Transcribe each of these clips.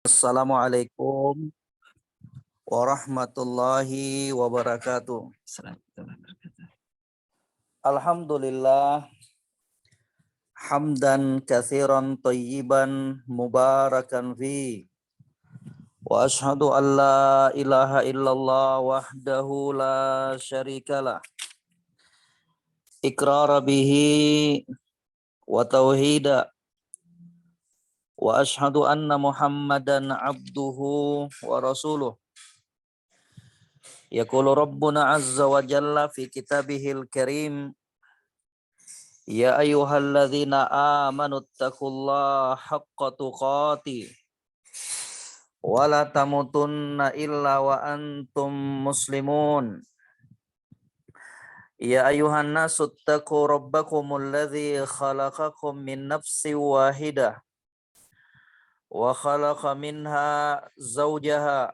Assalamualaikum warahmatullahi wabarakatuh. Alhamdulillah hamdan katsiran thayyiban mubarakan fi wa asyhadu an la ilaha illallah wahdahu la syarikalah iqrara bihi wa tauhida wa asyhadu anna Muhammadan abduhu wa rasuluh. Yaqulu Rabbuna azza wa jalla fi kitabihil karim, ya ayyuhalladzina amanu taqullaha haqqa tuqatih wa la tamutunna illa wa antum muslimun. Ya ayyuhan nasu taqu rabbakumul ladzi khalaqakum min nafsin wahidah wa khalaqa minha zawjaha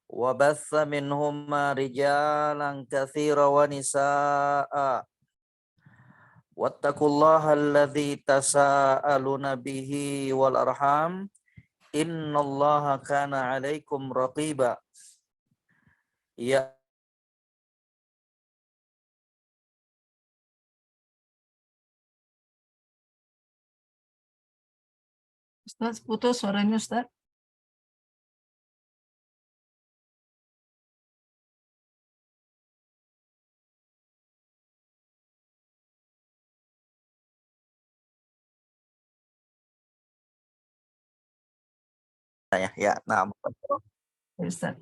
wa batha minhumma rijalan katsiran wa nisaa'a wattaqullaha alladzi tasaaluna bihi wal arham innallaha kana 'alaikum raqiba. Ya Ustaz, putus suaranya Ustaz. nah. Ustaz.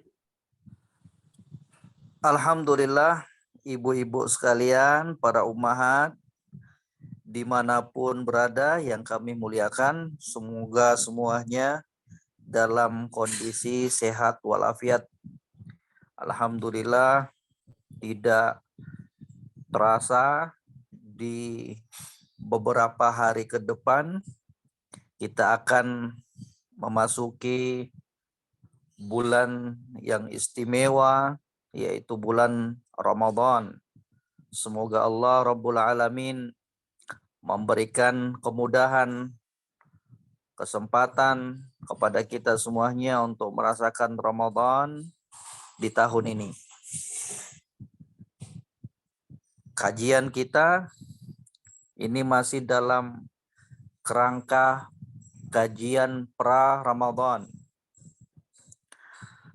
Alhamdulillah, ibu-ibu sekalian, para ummahat dimanapun berada yang kami muliakan, semoga semuanya dalam kondisi sehat walafiat. Alhamdulillah, tidak terasa di beberapa hari ke depan kita akan memasuki bulan yang istimewa, yaitu bulan Ramadan. Semoga Allah Rabbul Alamin memberikan kemudahan, kesempatan kepada kita semuanya untuk merasakan Ramadan di tahun ini. Kajian kita ini masih dalam kerangka kajian pra-Ramadan.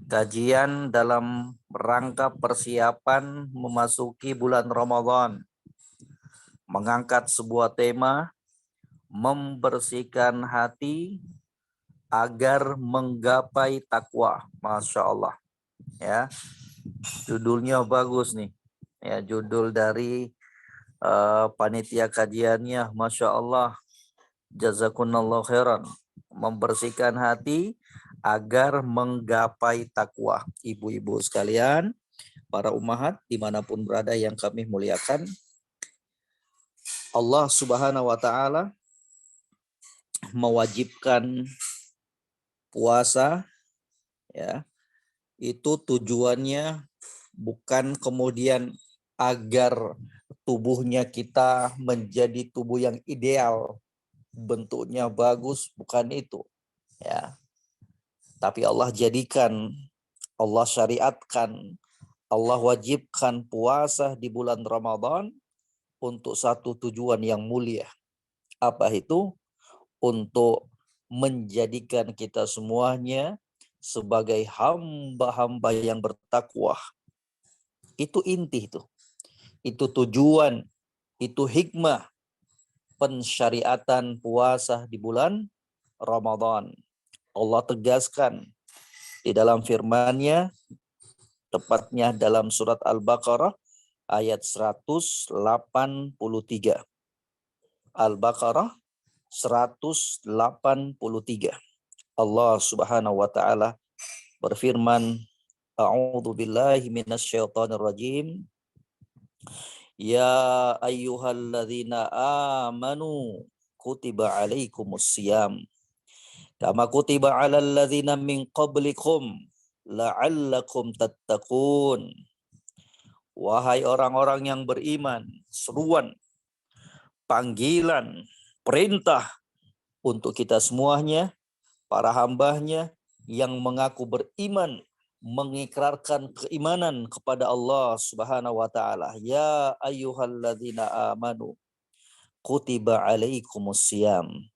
Kajian dalam rangka persiapan memasuki bulan Ramadan. Mengangkat sebuah tema, membersihkan hati agar menggapai takwa. Masya Allah. Ya, judulnya bagus nih. Ya, judul dari panitia kajiannya, Masya Allah. Jazakumullah khairan. Membersihkan hati agar menggapai takwa. Ibu-ibu sekalian, para ummahat dimanapun berada yang kami muliakan, Allah Subhanahu wa Ta'ala mewajibkan puasa, ya, itu tujuannya bukan kemudian agar tubuhnya kita menjadi tubuh yang ideal, bentuknya bagus, bukan itu, ya. Tapi Allah jadikan, Allah syariatkan, Allah wajibkan puasa di bulan Ramadan untuk satu tujuan yang mulia. Apa itu? Untuk menjadikan kita semuanya sebagai hamba-hamba yang bertakwa. Itu inti itu. Itu tujuan, itu hikmah pensyariatan puasa di bulan Ramadan. Allah tegaskan di dalam firman-Nya, tepatnya dalam surat Al-Baqarah ayat 183. Al-Baqarah 183. Allah Subhanahu wa Ta'ala berfirman, A'udzu billahi minasyaitonir rajim. Ya ayyuhalladzina amanu kutiba alaikumus syiyam kama kutiba 'alal ladzina min qablikum la'allakum tattaqun. Wahai orang-orang yang beriman, seruan, panggilan, perintah untuk kita semuanya para hambanya yang mengaku beriman, mengikrarkan keimanan kepada Allah Subhanahu wa taala. Ya ayyuhalladzina amanu kutiba alaikumusiyam.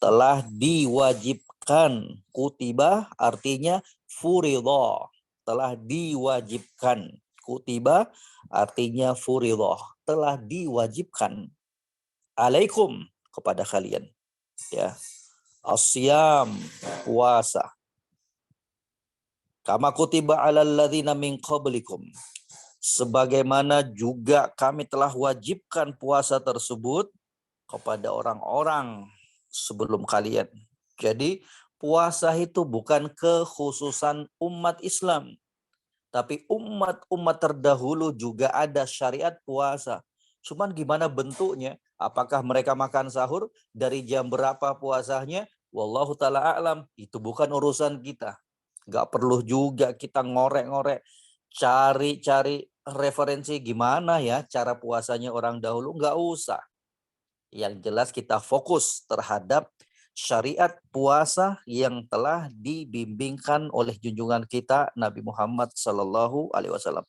Telah diwajibkan. Kutiba artinya furidha. Telah diwajibkan. Kutiba artinya furidha. Telah diwajibkan. Alaikum, kepada kalian. Ya. Asyam, puasa. Kama kutiba alal ladzina min qablikum. Sebagaimana juga kami telah wajibkan puasa tersebut kepada orang-orang sebelum kalian. Jadi puasa itu bukan kekhususan umat Islam, tapi umat-umat terdahulu juga ada syariat puasa. Cuman gimana bentuknya? Apakah mereka makan sahur? Dari jam berapa puasanya? Wallahu ta'ala a'lam. Itu bukan urusan kita. Gak perlu juga kita ngorek-ngorek, cari-cari referensi gimana ya cara puasanya orang dahulu. Gak usah. Yang jelas kita fokus terhadap syariat puasa yang telah dibimbingkan oleh junjungan kita Nabi Muhammad Sallallahu Alaihi Wasallam.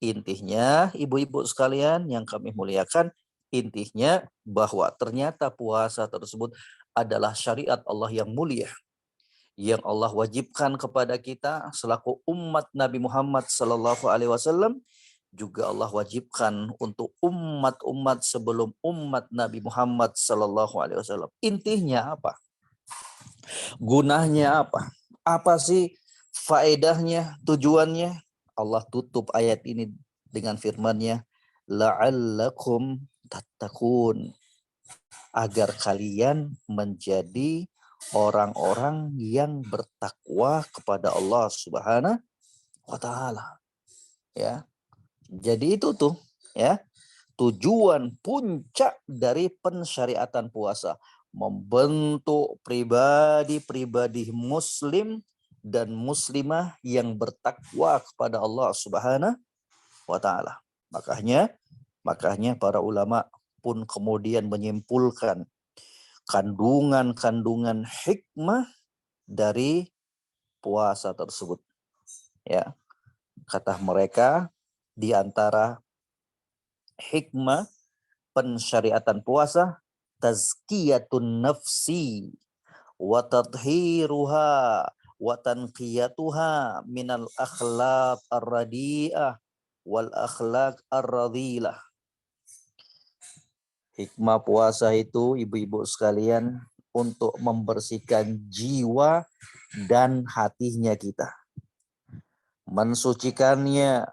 Intinya, ibu-ibu sekalian yang kami muliakan, intinya bahwa ternyata puasa tersebut adalah syariat Allah yang mulia, yang Allah wajibkan kepada kita selaku umat Nabi Muhammad Sallallahu Alaihi Wasallam. Juga Allah wajibkan untuk umat-umat sebelum umat Nabi Muhammad Sallallahu Alaihi Wasallam. Intinya apa? Gunanya apa? Apa sih faedahnya, tujuannya? Allah tutup ayat ini dengan firman-Nya, la'allakum tattaqun, agar kalian menjadi orang-orang yang bertakwa kepada Allah Subhanahu wa taala. Ya. Jadi itu tuh ya, tujuan puncak dari pensyariatan puasa, membentuk pribadi-pribadi muslim dan muslimah yang bertakwa kepada Allah Subhanahu wa taala. Makanya para ulama pun kemudian menyimpulkan kandungan-kandungan hikmah dari puasa tersebut. Ya. Kata mereka, di antara hikmah pensyariatan puasa, tazkiyatun nafsi wa tadhiruha wa tanqiyatuha minal akhlaq ar-radi'ah wal akhlaq ar-radhilah. Hikmah puasa itu, ibu-ibu sekalian, untuk membersihkan jiwa dan hatinya kita, mensucikannya,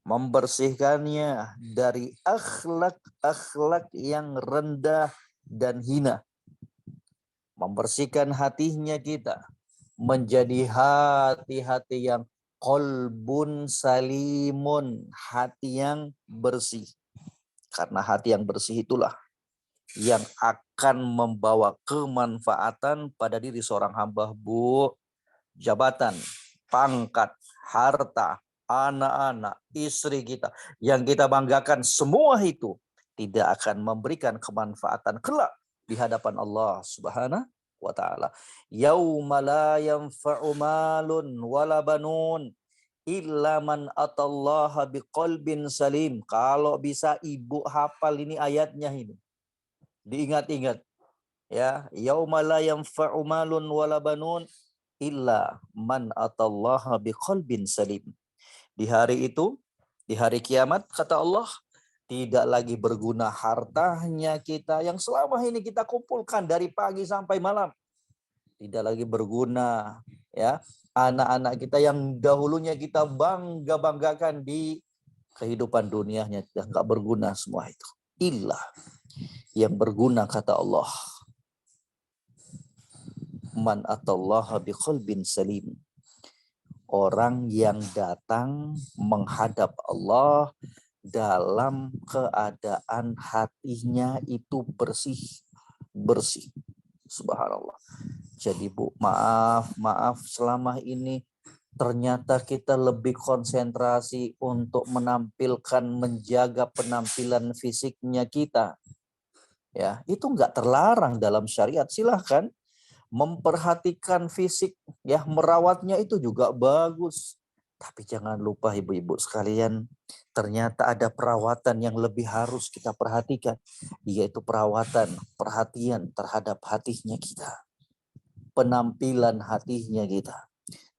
membersihkannya dari akhlak-akhlak yang rendah dan hina. Membersihkan hatinya kita menjadi hati-hati yang qalbun salimun, hati yang bersih. Karena hati yang bersih itulah yang akan membawa kemanfaatan pada diri seorang hamba, Bu. Jabatan, pangkat, harta, anak-anak, istri kita yang kita banggakan, semua itu tidak akan memberikan kemanfaatan kelak di hadapan Allah Subhanahu wa taala. Yauma la yanfa'u malun wala banun illa man atallaha biqalbin salim. Kalau bisa ibu hafal ini ayatnya ini. Diingat-ingat ya, yauma la yanfa'u malun wala banun illa man atallaha biqalbin salim. Di hari itu, di hari kiamat, kata Allah, tidak lagi berguna hartanya kita yang selama ini kita kumpulkan dari pagi sampai malam. Tidak lagi berguna ya, anak-anak kita yang dahulunya kita banggakan di kehidupan dunianya, tidak berguna semua itu. Illa yang berguna, kata Allah, man atallaha biqalbin salim, orang yang datang menghadap Allah dalam keadaan hatinya itu bersih. Subhanallah. Jadi Bu, maaf selama ini ternyata kita lebih konsentrasi untuk menampilkan, menjaga penampilan fisiknya kita. Ya, itu enggak terlarang dalam syariat, silahkan. memperhatikan fisik, ya, merawatnya itu juga bagus. Tapi jangan lupa ibu-ibu sekalian, ternyata ada perawatan yang lebih harus kita perhatikan, yaitu perawatan, perhatian terhadap hatinya kita. Penampilan hatinya kita.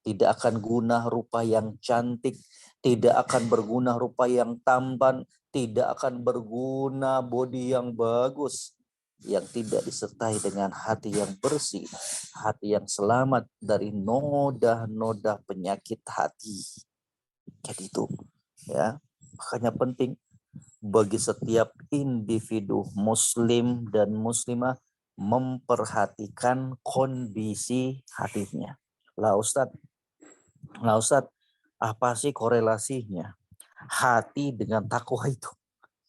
Tidak akan guna rupa yang cantik, tidak akan berguna rupa yang tampan, tidak akan berguna bodi yang bagus, yang tidak disertai dengan hati yang bersih, hati yang selamat dari noda-noda penyakit hati. Jadi itu, ya, makanya penting bagi setiap individu muslim dan muslimah memperhatikan kondisi hatinya. Lah Ustadz, apa sih korelasinya hati dengan takwa itu?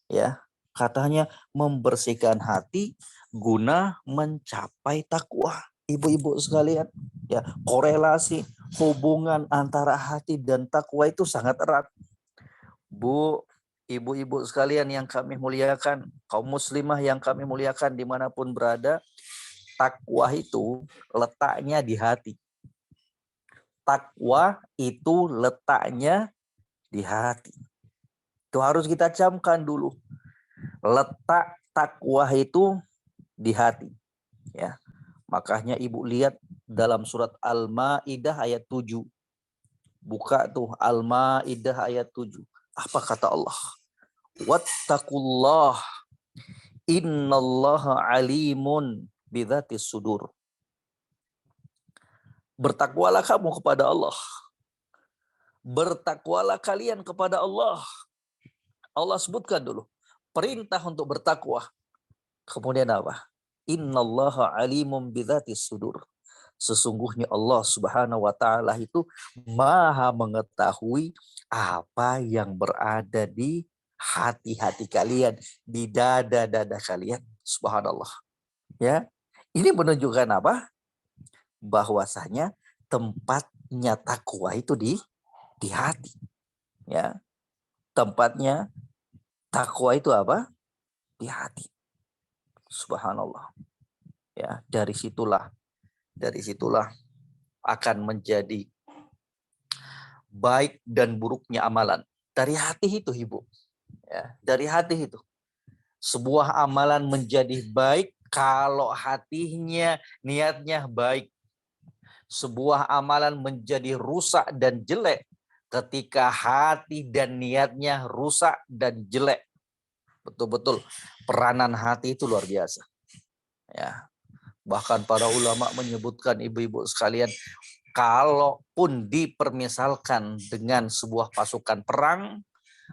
Ya, katanya membersihkan hati guna mencapai takwa. Ibu-ibu sekalian, ya, korelasi hubungan antara hati dan takwa itu sangat erat. Bu, ibu-ibu sekalian yang kami muliakan, kaum muslimah yang kami muliakan dimanapun berada, takwa itu letaknya di hati. Takwa itu letaknya di hati. Itu harus kita camkan dulu. Letak takwa itu di hati. Ya. Makanya ibu lihat dalam surat Al-Maidah ayat 7. Buka tuh Al-Maidah ayat 7. Apa kata Allah? Wattaqullah innallaha alimun bidzatis sudur. Bertakwalah kamu kepada Allah. Bertakwalah kalian kepada Allah. Allah sebutkan dulu perintah untuk bertakwa. Kemudian apa? Innallaha alimun bidzatis sudur. Sesungguhnya Allah Subhanahu wa taala itu Maha mengetahui apa yang berada di hati-hati kalian, di dada-dada kalian. Subhanallah. Ya. Ini menunjukkan apa? Bahwasanya tempatnya takwa itu di hati. Ya. Tempatnya takwa itu apa? Di hati. Subhanallah. Ya, dari situlah akan menjadi baik dan buruknya amalan. Dari hati itu, Ibu. Ya, dari hati itu. Sebuah amalan menjadi baik kalau hatinya, niatnya baik. Sebuah amalan menjadi rusak dan jelek ketika hati dan niatnya rusak dan jelek. Betul-betul peranan hati itu luar biasa. Ya. Bahkan para ulama menyebutkan, ibu-ibu sekalian, kalaupun dipermisalkan dengan sebuah pasukan perang,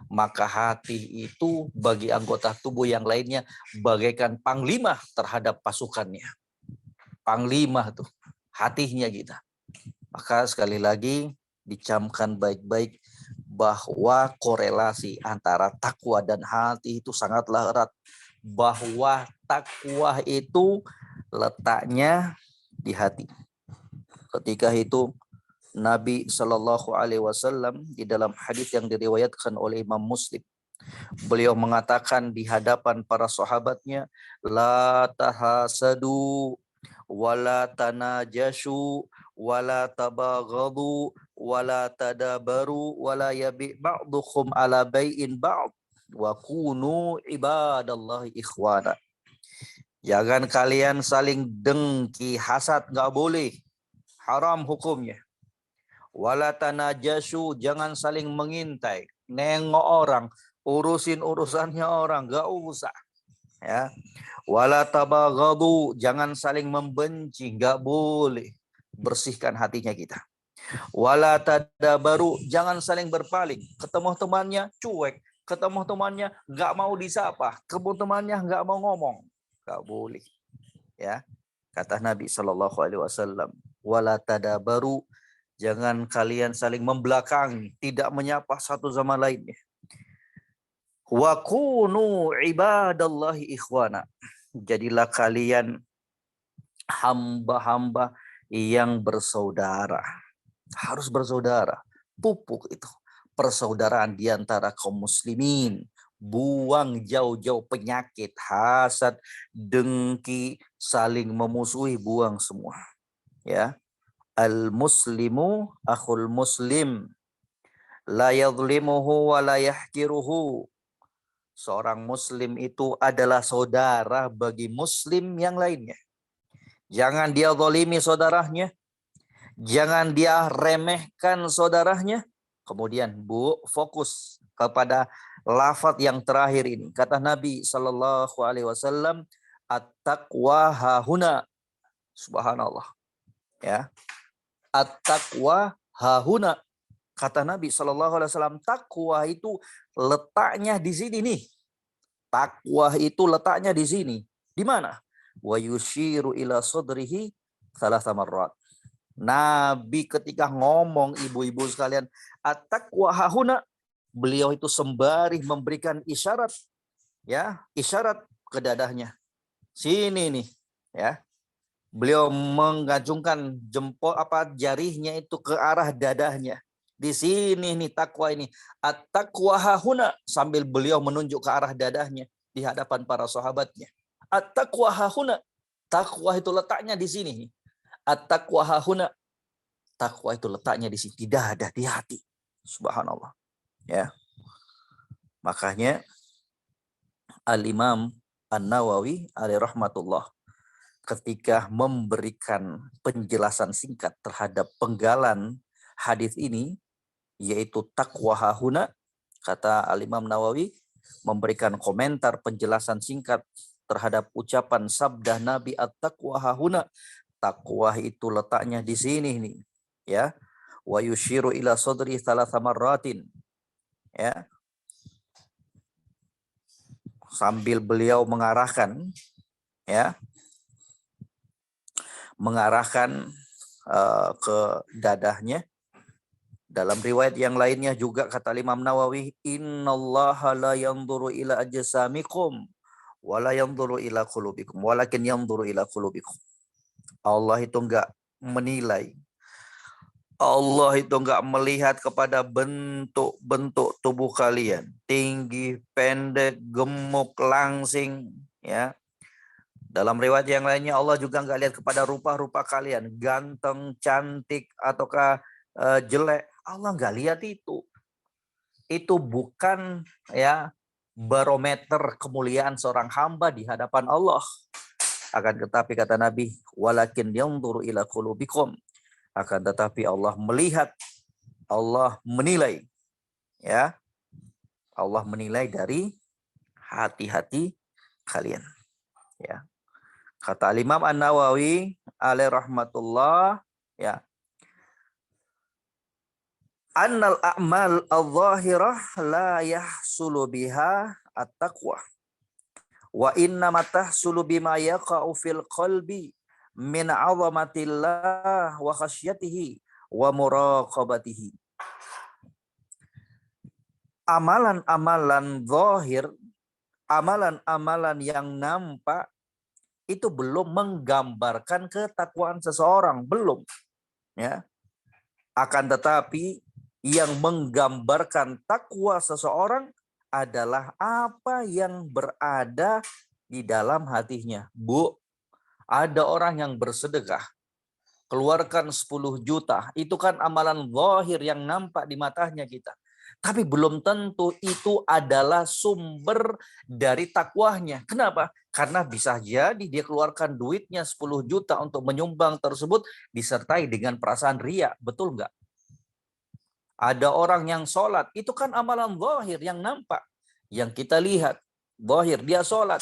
maka hati itu bagi anggota tubuh yang lainnya bagaikan panglima terhadap pasukannya. Panglima tuh, hatinya kita. Maka sekali lagi dicamkan baik-baik bahwa korelasi antara takwa dan hati itu sangatlah erat. Bahwa takwa itu letaknya di hati. Ketika itu Nabi Shallallahu Alaihi Wasallam di dalam hadis yang diriwayatkan oleh Imam Muslim, beliau mengatakan di hadapan para sahabatnya, la tahasadu, wala tanajashu, wala tabaghadu, wala tadabaru, wala yabi ba'dukum ala bai'in ba'd, wa kunu ibadallahi ikhwana. Jangan kalian saling dengki, hasad, nggak boleh, haram hukumnya. Wala tanajashu, jangan saling mengintai, nengok orang, urusin urusannya orang, nggak usah. Ya. Wala tabaghadu, jangan saling membenci, nggak boleh. Bersihkan hatinya kita. Wala tadabaru, jangan saling berpaling. Ketemu temannya cuek, ketemu temannya nggak mau disapa, ketemu temannya nggak mau ngomong. Nggak boleh. Ya. Kata Nabi Shallallahu Alaihi Wasallam, wala tadabaru, jangan kalian saling membelakangi, tidak menyapa satu sama lainnya. Wa kunu ibadallahi ikhwana. Jadilah kalian hamba-hamba yang bersaudara. Harus bersaudara. Pupuk itu persaudaraan di antara kaum muslimin. Buang jauh-jauh penyakit, hasad, dengki, saling memusuhi, buang semua. Ya, al muslimu akhul muslim, la yadhlimuhu wa la yahkiruhu. Seorang muslim itu adalah saudara bagi muslim yang lainnya. Jangan dia zalimi saudaranya, jangan dia remehkan saudaranya. Kemudian fokus kepada lafaz yang terakhir ini. Kata Nabi Shallallahu Alaihi Wasallam, at-taqwa hahuna. Subhanallah. Ya, at-taqwa hahuna. Kata Nabi Shallallahu Alaihi Wasallam, takwa itu letaknya di sini nih. Takwa itu letaknya di sini. Di mana? Wa yushiru ila sadrihi thalatha marrat. Nabi ketika ngomong, ibu-ibu sekalian, at-taqwa hahuna, beliau itu sembari memberikan isyarat, ya, isyarat ke dadahnya. Sini nih, ya. Beliau mengacungkan jarinya itu ke arah dadahnya. Di sini nih takwa ini. At-taqwa hahuna, sambil beliau menunjuk ke arah dadahnya di hadapan para sahabatnya. At-taqwa hahuna, takwa itu letaknya di sini. At-taqwa hahuna, takwa itu letaknya di sini, di dada, di hati. Subhanallah. Ya. Makanya Al-Imam An-Nawawi alaihi rahmatullah ketika memberikan penjelasan singkat terhadap penggalan hadis ini, yaitu takwa hahuna, kata Al-Imam Nawawi memberikan komentar penjelasan singkat terhadap ucapan sabda Nabi at-taqwa hahuna, takwa itu letaknya di sini nih, ya. Wa yushiru ila sadri thalatha marratin, ya. Sambil beliau mengarahkan, ya, ke dadahnya. Dalam riwayat yang lainnya juga kata Imam Nawawi, innallaha la yanzuru ila ajsamikum wa la yanzuru ila qulubikum walakin yanzuru ila qulubikum. Allah itu enggak menilai, Allah itu enggak melihat kepada bentuk-bentuk tubuh kalian, tinggi, pendek, gemuk, langsing, ya. Dalam riwayat yang lainnya Allah juga enggak lihat kepada rupa-rupa kalian, ganteng, cantik, ataukah jelek. Allah enggak lihat itu. Itu bukan, ya, barometer kemuliaan seorang hamba di hadapan Allah. Akan tetapi kata Nabi, walakin yanzuru ila qulubikum. Akan tetapi Allah melihat, Allah menilai, ya. Allah menilai dari hati-hati kalian, ya. Kata Imam An-Nawawi alaihi rahmatullah, ya, annal a'mal adh-dhahirah la yahsulu biha at-taqwa wa inna ma tahsulu bima yaqa'u fil qalbi min 'azamatillah wa khasyatihi wa muraqabatihi. Amalan-amalan zahir, amalan-amalan yang nampak itu belum menggambarkan ketakwaan seseorang, belum, ya. Akan tetapi yang menggambarkan takwa seseorang adalah apa yang berada di dalam hatinya. Bu, ada orang yang bersedekah, keluarkan 10 juta, itu kan amalan zahir yang nampak di matanya kita. Tapi belum tentu itu adalah sumber dari takwahnya. Kenapa? Karena bisa jadi dia keluarkan duitnya 10 juta untuk menyumbang tersebut disertai dengan perasaan riya. Betul nggak? Ada orang yang sholat, itu kan amalan zahir yang nampak. Yang kita lihat, zahir, dia sholat.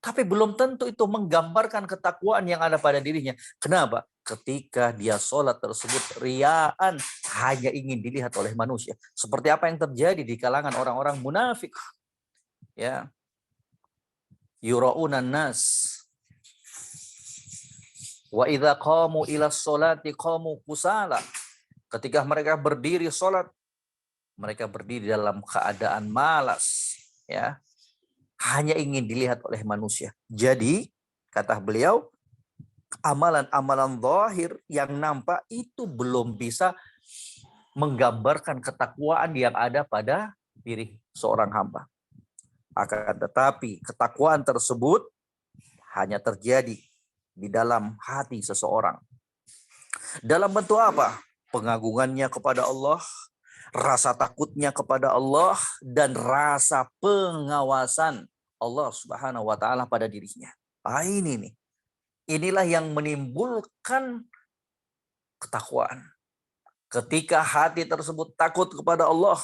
Tapi belum tentu itu menggambarkan ketakwaan yang ada pada dirinya. Kenapa? Ketika dia sholat tersebut riyaan, hanya ingin dilihat oleh manusia. Seperti apa yang terjadi di kalangan orang-orang munafik. Ya, yura'unan nas. Wa idza qamu ila sholati qamu kusala. Ketika mereka berdiri sholat, mereka berdiri dalam keadaan malas. Ya, hanya ingin dilihat oleh manusia. Jadi, kata beliau, amalan-amalan zahir yang nampak itu belum bisa menggambarkan ketakwaan yang ada pada diri seorang hamba. Akan tetapi ketakwaan tersebut hanya terjadi di dalam hati seseorang. Dalam bentuk apa? Pengagungannya kepada Allah, rasa takutnya kepada Allah, dan rasa pengawasan Allah Subhanahu wa taala pada dirinya. Ini nih. Inilah yang menimbulkan ketakwaan. Ketika hati tersebut takut kepada Allah,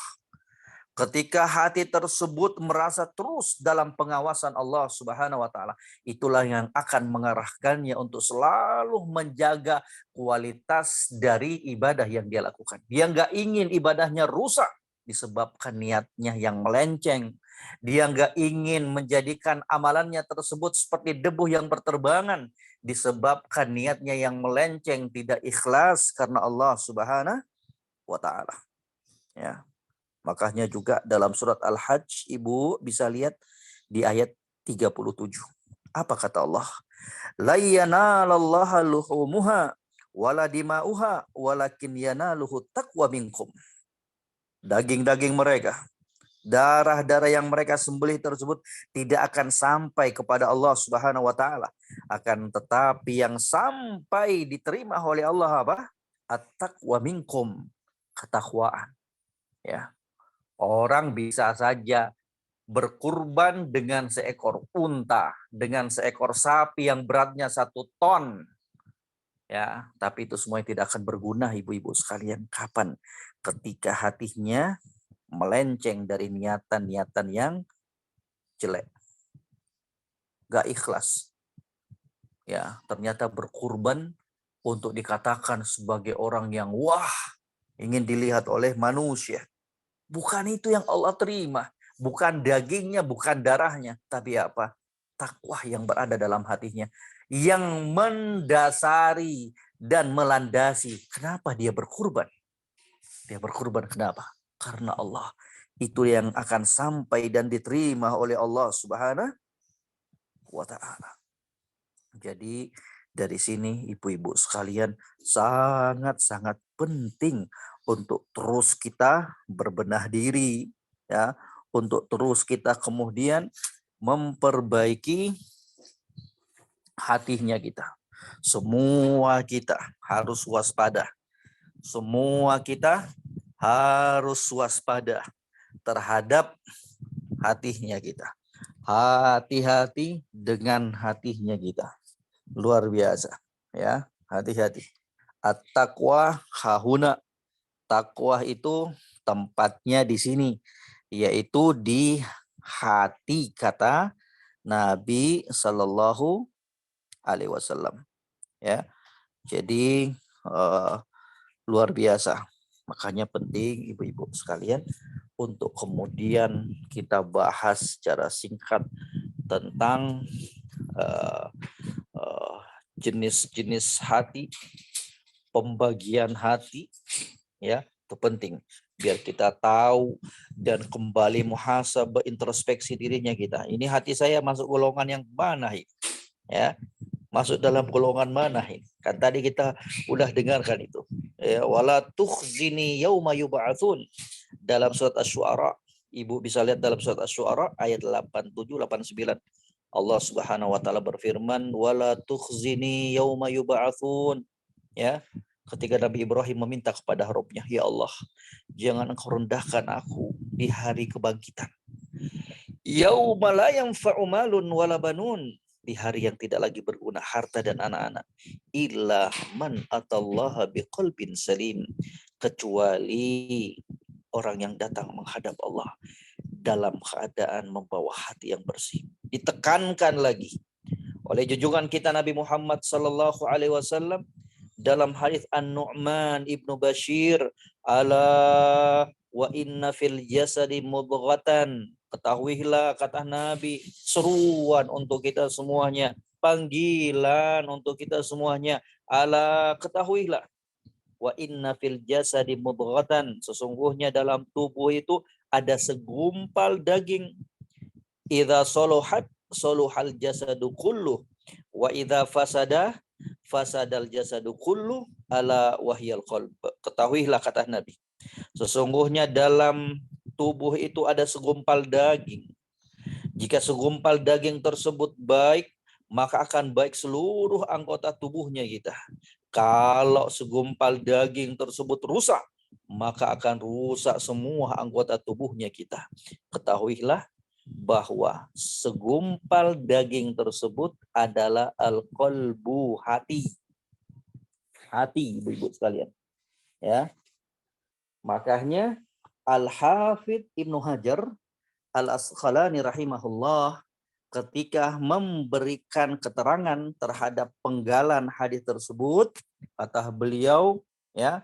ketika hati tersebut merasa terus dalam pengawasan Allah Subhanahu wa taala, itulah yang akan mengarahkannya untuk selalu menjaga kualitas dari ibadah yang dia lakukan. Dia nggak ingin ibadahnya rusak disebabkan niatnya yang melenceng. Dia nggak ingin menjadikan amalannya tersebut seperti debu yang berterbangan disebabkan niatnya yang melenceng, tidak ikhlas karena Allah Subhanahu wa taala. Ya. Makanya juga dalam surat Al-Hajj, Ibu bisa lihat di ayat 37. Apa kata Allah? La yanalallaha luhumuha wala dima'uha walakin yanaluhu taqwa minkum. Daging-daging mereka, darah-darah yang mereka sembelih tersebut tidak akan sampai kepada Allah Subhanahu wa taala. Akan tetapi yang sampai diterima oleh Allah apa? At-taqwa minkum, ketakwaan. Ya. Orang bisa saja berkurban dengan seekor unta, dengan seekor sapi yang beratnya 1 ton. Ya, tapi itu semua tidak akan berguna, ibu-ibu sekalian. Kapan? Ketika hatinya melenceng dari niatan-niatan yang jelek. Gak ikhlas. Ya, ternyata berkurban untuk dikatakan sebagai orang yang wah, ingin dilihat oleh manusia. Bukan itu yang Allah terima. Bukan dagingnya, bukan darahnya. Tapi apa? Takwa yang berada dalam hatinya. Yang mendasari dan melandasi. Kenapa dia berkurban? Dia berkurban kenapa? Karena Allah. Itu yang akan sampai dan diterima oleh Allah Subhanahu wa ta'ala. Jadi dari sini ibu-ibu sekalian sangat-sangat penting untuk terus kita berbenah diri, ya, untuk terus kita kemudian memperbaiki hatinya kita. Semua kita harus waspada. Semua kita harus waspada terhadap hatinya kita. Hati-hati dengan hatinya kita. Luar biasa, ya. Hati-hati. At-taqwa hahuna. Takwa itu tempatnya di sini, yaitu di hati, kata Nabi Sallallahu Alaihi Wasallam. Ya, jadi luar biasa. Makanya penting ibu-ibu sekalian untuk kemudian kita bahas secara singkat tentang jenis-jenis hati, pembagian hati, ya, itu penting biar kita tahu dan kembali muhasabah, introspeksi dirinya kita. Ini hati saya masuk golongan yang mana ini? Ya, masuk dalam golongan mana ini? Kan tadi kita udah dengarkan itu. Ya, wala tukhzini yauma yub'atsun dalam surat Asy-Syu'ara. Ibu bisa lihat dalam surat Asy-Syu'ara ayat 87 89. Allah Subhanahu wa taala berfirman, wala tukhzini yauma yub'atsun. Ya, ketika Nabi Ibrahim meminta kepada Rabb-nya, ya Allah, jangan engkau rendahkan aku di hari kebangkitan. Yauma la yanfa'u malun wala banun, di hari yang tidak lagi berguna harta dan anak-anak, illa man atallaha biqalbin salim, kecuali orang yang datang menghadap Allah dalam keadaan membawa hati yang bersih. Ditekankan lagi oleh junjungan kita Nabi Muhammad sallallahu alaihi wasallam dalam hadis An-Nu'man Ibnu Bashir, ala wa inna fil jasadi mudghatan. Ketahuilah, kata Nabi, seruan untuk kita semuanya, panggilan untuk kita semuanya. Ala, ketahuilah, wa inna fil jasadi mudghatan, sesungguhnya dalam tubuh itu ada segumpal daging. Idza saluhat saluhal jasadu kullu wa idza fasadal jasadu kullu ala wahyal qalb. Ketahuilah, kata Nabi, sesungguhnya dalam tubuh itu ada segumpal daging. Jika segumpal daging tersebut baik, maka akan baik seluruh anggota tubuhnya kita. Kalau segumpal daging tersebut rusak, maka akan rusak semua anggota tubuhnya kita. Ketahuilah bahwa segumpal daging tersebut adalah al-qalbu, hati. Hati, ibu-ibu sekalian. Ya. Makanya Al-Hafidh Ibnu Hajar Al-Asqalani rahimahullah ketika memberikan keterangan terhadap penggalan hadis tersebut, kata beliau ya,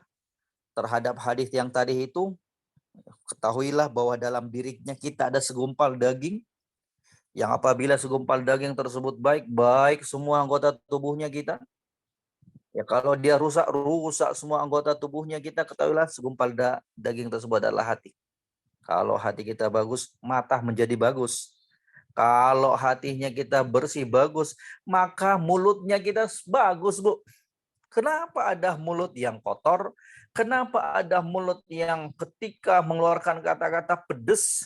terhadap hadis yang tadi itu, ketahuilah bahwa dalam dirinya kita ada segumpal daging yang apabila segumpal daging tersebut baik semua anggota tubuhnya kita. Ya kalau dia rusak semua anggota tubuhnya kita, ketahuilah segumpal daging tersebut adalah hati. Kalau hati kita bagus, mata menjadi bagus. Kalau hatinya kita bersih, bagus, maka mulutnya kita bagus, Bu. Kenapa ada mulut yang kotor? Kenapa ada mulut yang ketika mengeluarkan kata-kata pedes,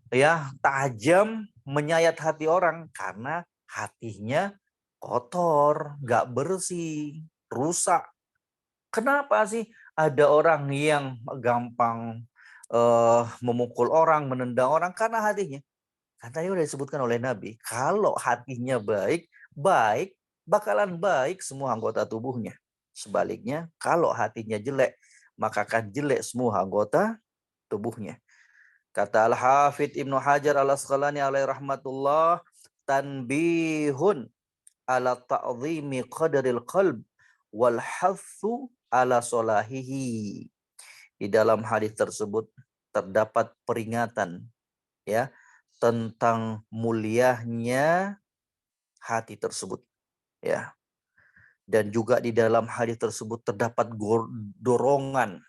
ya, tajam, menyayat hati orang? Karena hatinya kotor, nggak bersih, rusak. Kenapa sih ada orang yang gampang memukul orang, menendang orang? Karena hatinya. Kan tadi udah disebutkan oleh Nabi, kalau hatinya baik, bakalan baik semua anggota tubuhnya. Sebaliknya, kalau hatinya jelek, maka akan jelek semua anggota tubuhnya. Kata Al-Hafidh Ibnu Hajar Al-Asqalani alaihi rahmatullah, tanbihun ala ta'zimi qadaril qalb wal hathu ala solahihi. Di dalam hadis tersebut terdapat peringatan ya tentang mulianya hati tersebut ya. Dan juga di dalam hadis tersebut terdapat dorongan,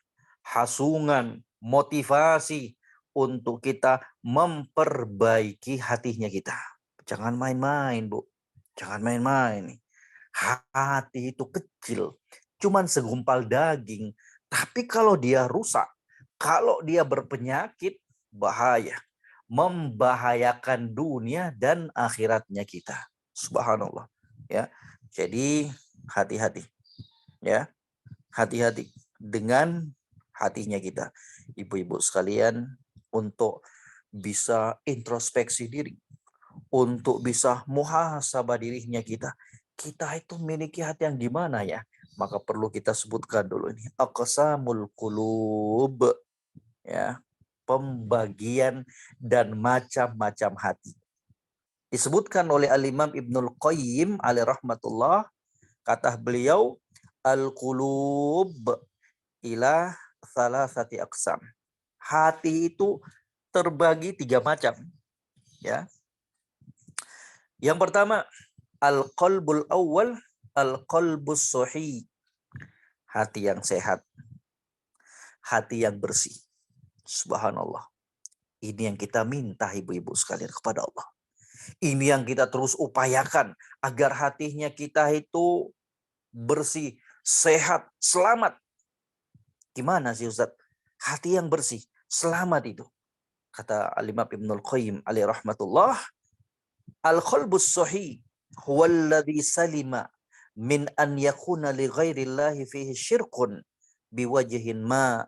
hasungan, motivasi untuk kita memperbaiki hatinya kita. Jangan main-main, Bu. Jangan main-main. Hati itu kecil, cuman segumpal daging. Tapi kalau dia rusak, kalau dia berpenyakit, bahaya. Membahayakan dunia dan akhiratnya kita. Subhanallah. Ya. Jadi hati-hati. Ya. Hati-hati dengan hatinya kita. Ibu-ibu sekalian, untuk bisa introspeksi diri, untuk bisa muhasabah dirinya kita. Kita itu memiliki hati yang gimana ya? Maka perlu kita sebutkan dulu ini. Aqsamul qulub. Ya. Pembagian dan macam-macam hati. Disebutkan oleh Al-Imam Ibnul Qayyim alaihi rahmatullah, kata beliau, al-qulub ila thalathati aqsam. Hati itu terbagi 3 macam, ya. Yang pertama, al-qalbul awwal, al-qalbus sahih. Hati yang sehat, hati yang bersih. Subhanallah. Ini yang kita minta ibu-ibu sekalian kepada Allah. Ini yang kita terus upayakan agar hatinya kita itu bersih, sehat, selamat. Gimana sih Ustaz? Hati yang bersih, selamat itu. Kata Al-Imam Ibnul Qayyim alaihi rahmatullah, al-qalbus sahih huwallazi salima min an yakuna li ghairillahi fihi syirkun biwajhin ma.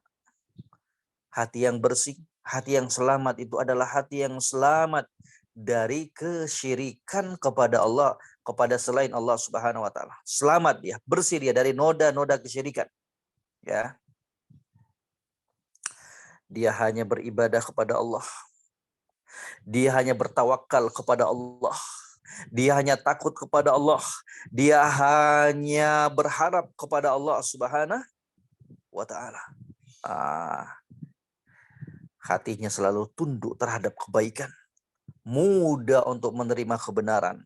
Hati yang bersih, hati yang selamat itu adalah hati yang selamat dari kesyirikan kepada Allah, kepada selain Allah Subhanahu wa taala. Selamat dia, bersih dia dari noda-noda kesyirikan. Ya. Dia hanya beribadah kepada Allah. Dia hanya bertawakal kepada Allah. Dia hanya takut kepada Allah. Dia hanya berharap kepada Allah Subhanahu wa taala. Hatinya selalu tunduk terhadap kebaikan, mudah untuk menerima kebenaran.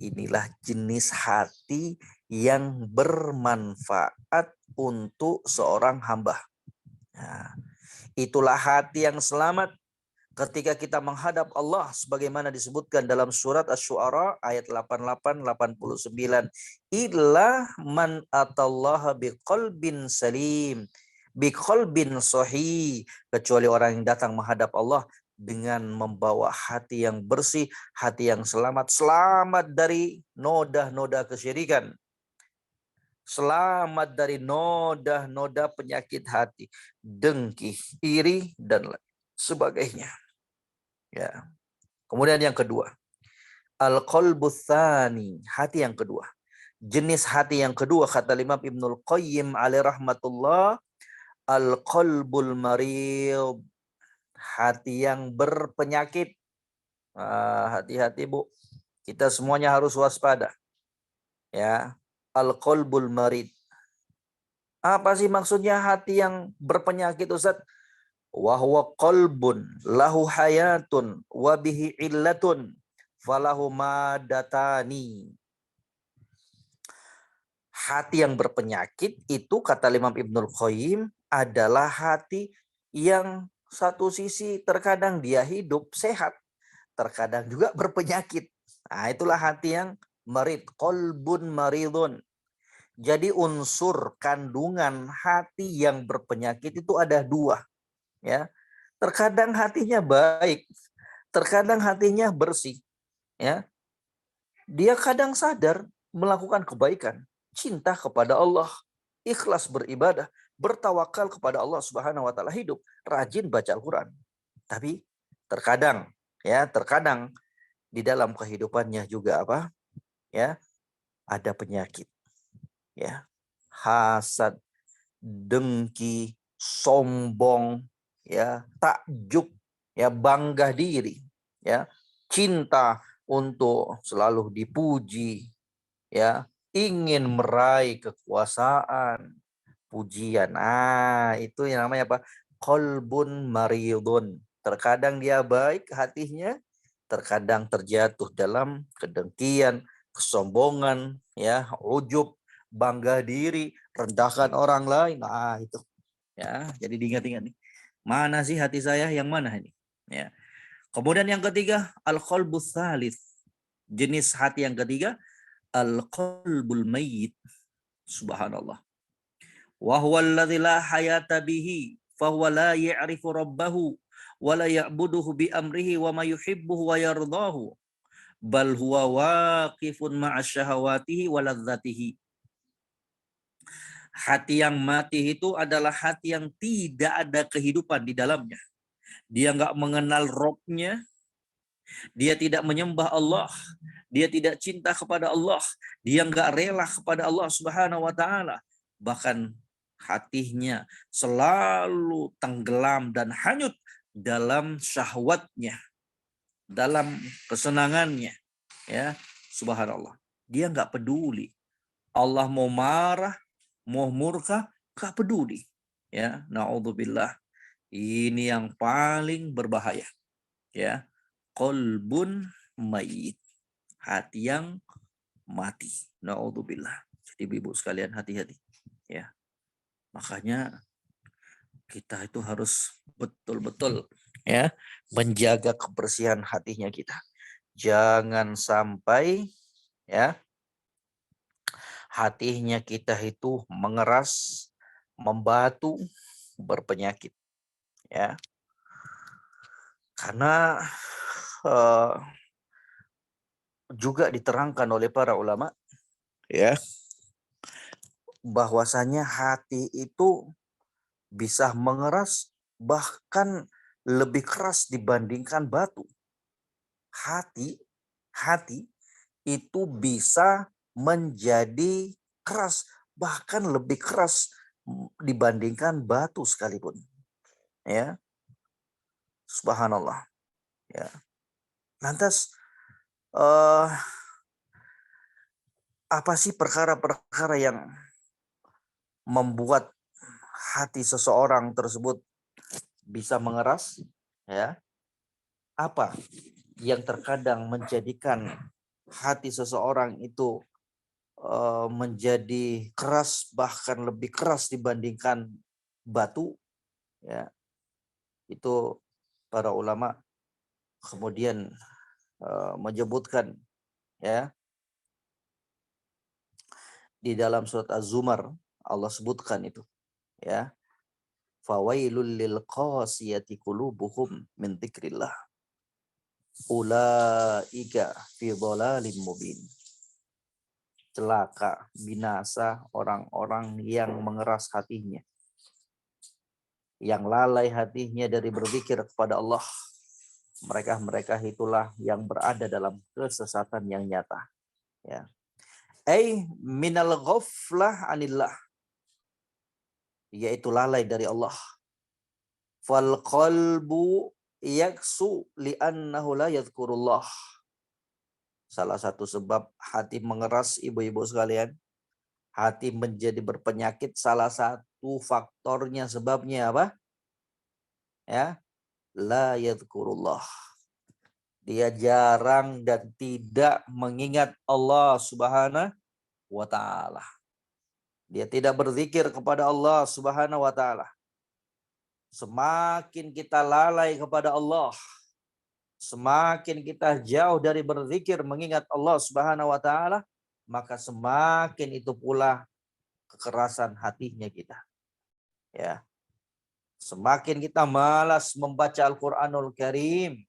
Inilah jenis hati yang bermanfaat untuk seorang hamba. Nah, itulah hati yang selamat ketika kita menghadap Allah, sebagaimana disebutkan dalam surat Asy-Syu'ara ayat 88-89. Illa man atallaha biqalbin salim, biqalbin sahih, kecuali orang yang datang menghadap Allah dengan membawa hati yang bersih, hati yang selamat, selamat dari noda-noda kesyirikan. selamat dari noda-noda penyakit hati, dengki, iri dan lain sebagainya. Ya. Kemudian yang kedua, al-qalbus tsani, hati yang kedua. Jenis hati yang kedua kata Imam Ibnul Qayyim alaihi rahmatullah, al-qalbul marid, hati yang berpenyakit. Hati-hati Bu, kita semuanya harus waspada. Ya, al-qalbul marid. Apa sih maksudnya hati yang berpenyakit Ustaz? Wa huwa qalbun lahu hayatun wa bihi illatun falahu madatani. Hati yang berpenyakit itu kata Imam Ibnul Qayyim adalah hati yang satu sisi terkadang dia hidup sehat, terkadang juga berpenyakit. Nah, itulah hati yang marid, qalbun maridun. Jadi unsur kandungan hati yang berpenyakit itu ada dua, ya. Terkadang hatinya baik, terkadang hatinya bersih, ya. Dia kadang sadar melakukan kebaikan, cinta kepada Allah, ikhlas beribadah, bertawakal kepada Allah Subhanahu wa taala, hidup rajin baca Al-Qur'an. Tapi terkadang, ya, terkadang di dalam kehidupannya juga apa? Ya, ada penyakit, ya. Hasad, dengki, sombong, ya, takjub, ya, bangga diri, ya, cinta untuk selalu dipuji, ya, ingin meraih kekuasaan, pujian. Itu yang namanya apa? Qalbun maridun. Terkadang dia baik hatinya, terkadang terjatuh dalam kedengkian, kesombongan, ya, ujub, bangga diri, rendahkan orang lain. Itu. Ya, jadi diingat-ingat nih. Mana sih hati saya, yang mana ini? Ya. Kemudian yang ketiga, al-qalbus tsalits. Jenis hati yang ketiga, al-qalbul mayyit. Subhanallah. Wa huwa alladzi la hayata bihi fa huwa la ya'rifu rabbahu wa la ya'buduhu bi amrihi wa ma yuhibbuhu wa yardahu bal huwa waqifun ma'a syahawatihi wa ladzatihi. Hati yang mati itu adalah hati yang tidak ada kehidupan di dalamnya. Dia nggak mengenal Robnya, dia tidak menyembah Allah, dia tidak cinta kepada Allah, dia nggak rela kepada Allah Subhanahu wa taala. Bahkan hatinya selalu tenggelam dan hanyut dalam syahwatnya, dalam kesenangannya, ya. Subhanallah. Dia nggak peduli. Allah mau marah, mau murka, nggak peduli. Ya, naudzubillah. Ini yang paling berbahaya. Ya, qalbun mayyit. Hati yang mati. Naudzubillah. Jadi ibu sekalian hati-hati. Ya. Makanya kita itu harus betul-betul, ya, menjaga kebersihan hatinya kita. Jangan sampai, ya, hatinya kita itu mengeras, membatu, berpenyakit, ya. Karena juga diterangkan oleh para ulama, ya, bahwasanya hati itu bisa mengeras bahkan lebih keras dibandingkan batu. Hati itu bisa menjadi keras, bahkan lebih keras dibandingkan batu sekalipun. Ya. Subhanallah. Ya. Lantas apa sih perkara-perkara yang membuat hati seseorang tersebut bisa mengeras? Ya. Apa yang terkadang menjadikan hati seseorang itu menjadi keras, bahkan lebih keras dibandingkan batu? Ya. Itu para ulama kemudian menyebutkan, ya, di dalam surat Az-Zumar Allah sebutkan itu, ya, fawailul lil qasiyati qulubuhum min dzikrillah ulaika fi dhalalin mubin. celaka, binasa orang-orang yang mengeras hatinya, yang lalai hatinya dari berzikir kepada Allah. Mereka itulah yang berada dalam kesesatan yang nyata. Ya. Minal ghaflah anillah, yaitu lalai dari Allah. Fal qalbu yaksu li'annahu la yadhkurullah. Salah satu sebab hati mengeras, ibu-ibu sekalian, hati menjadi berpenyakit, salah satu faktornya, sebabnya apa? Ya, la yadhkurullah. Dia jarang dan tidak mengingat Allah Subhanahu wa taala. Dia tidak berzikir kepada Allah Subhanahu wa taala. Semakin kita lalai kepada Allah, semakin kita jauh dari berzikir mengingat Allah Subhanahu wa taala, maka semakin itu pula kekerasan hatinya kita. Ya. Semakin kita malas membaca Al-Qur'anul Karim.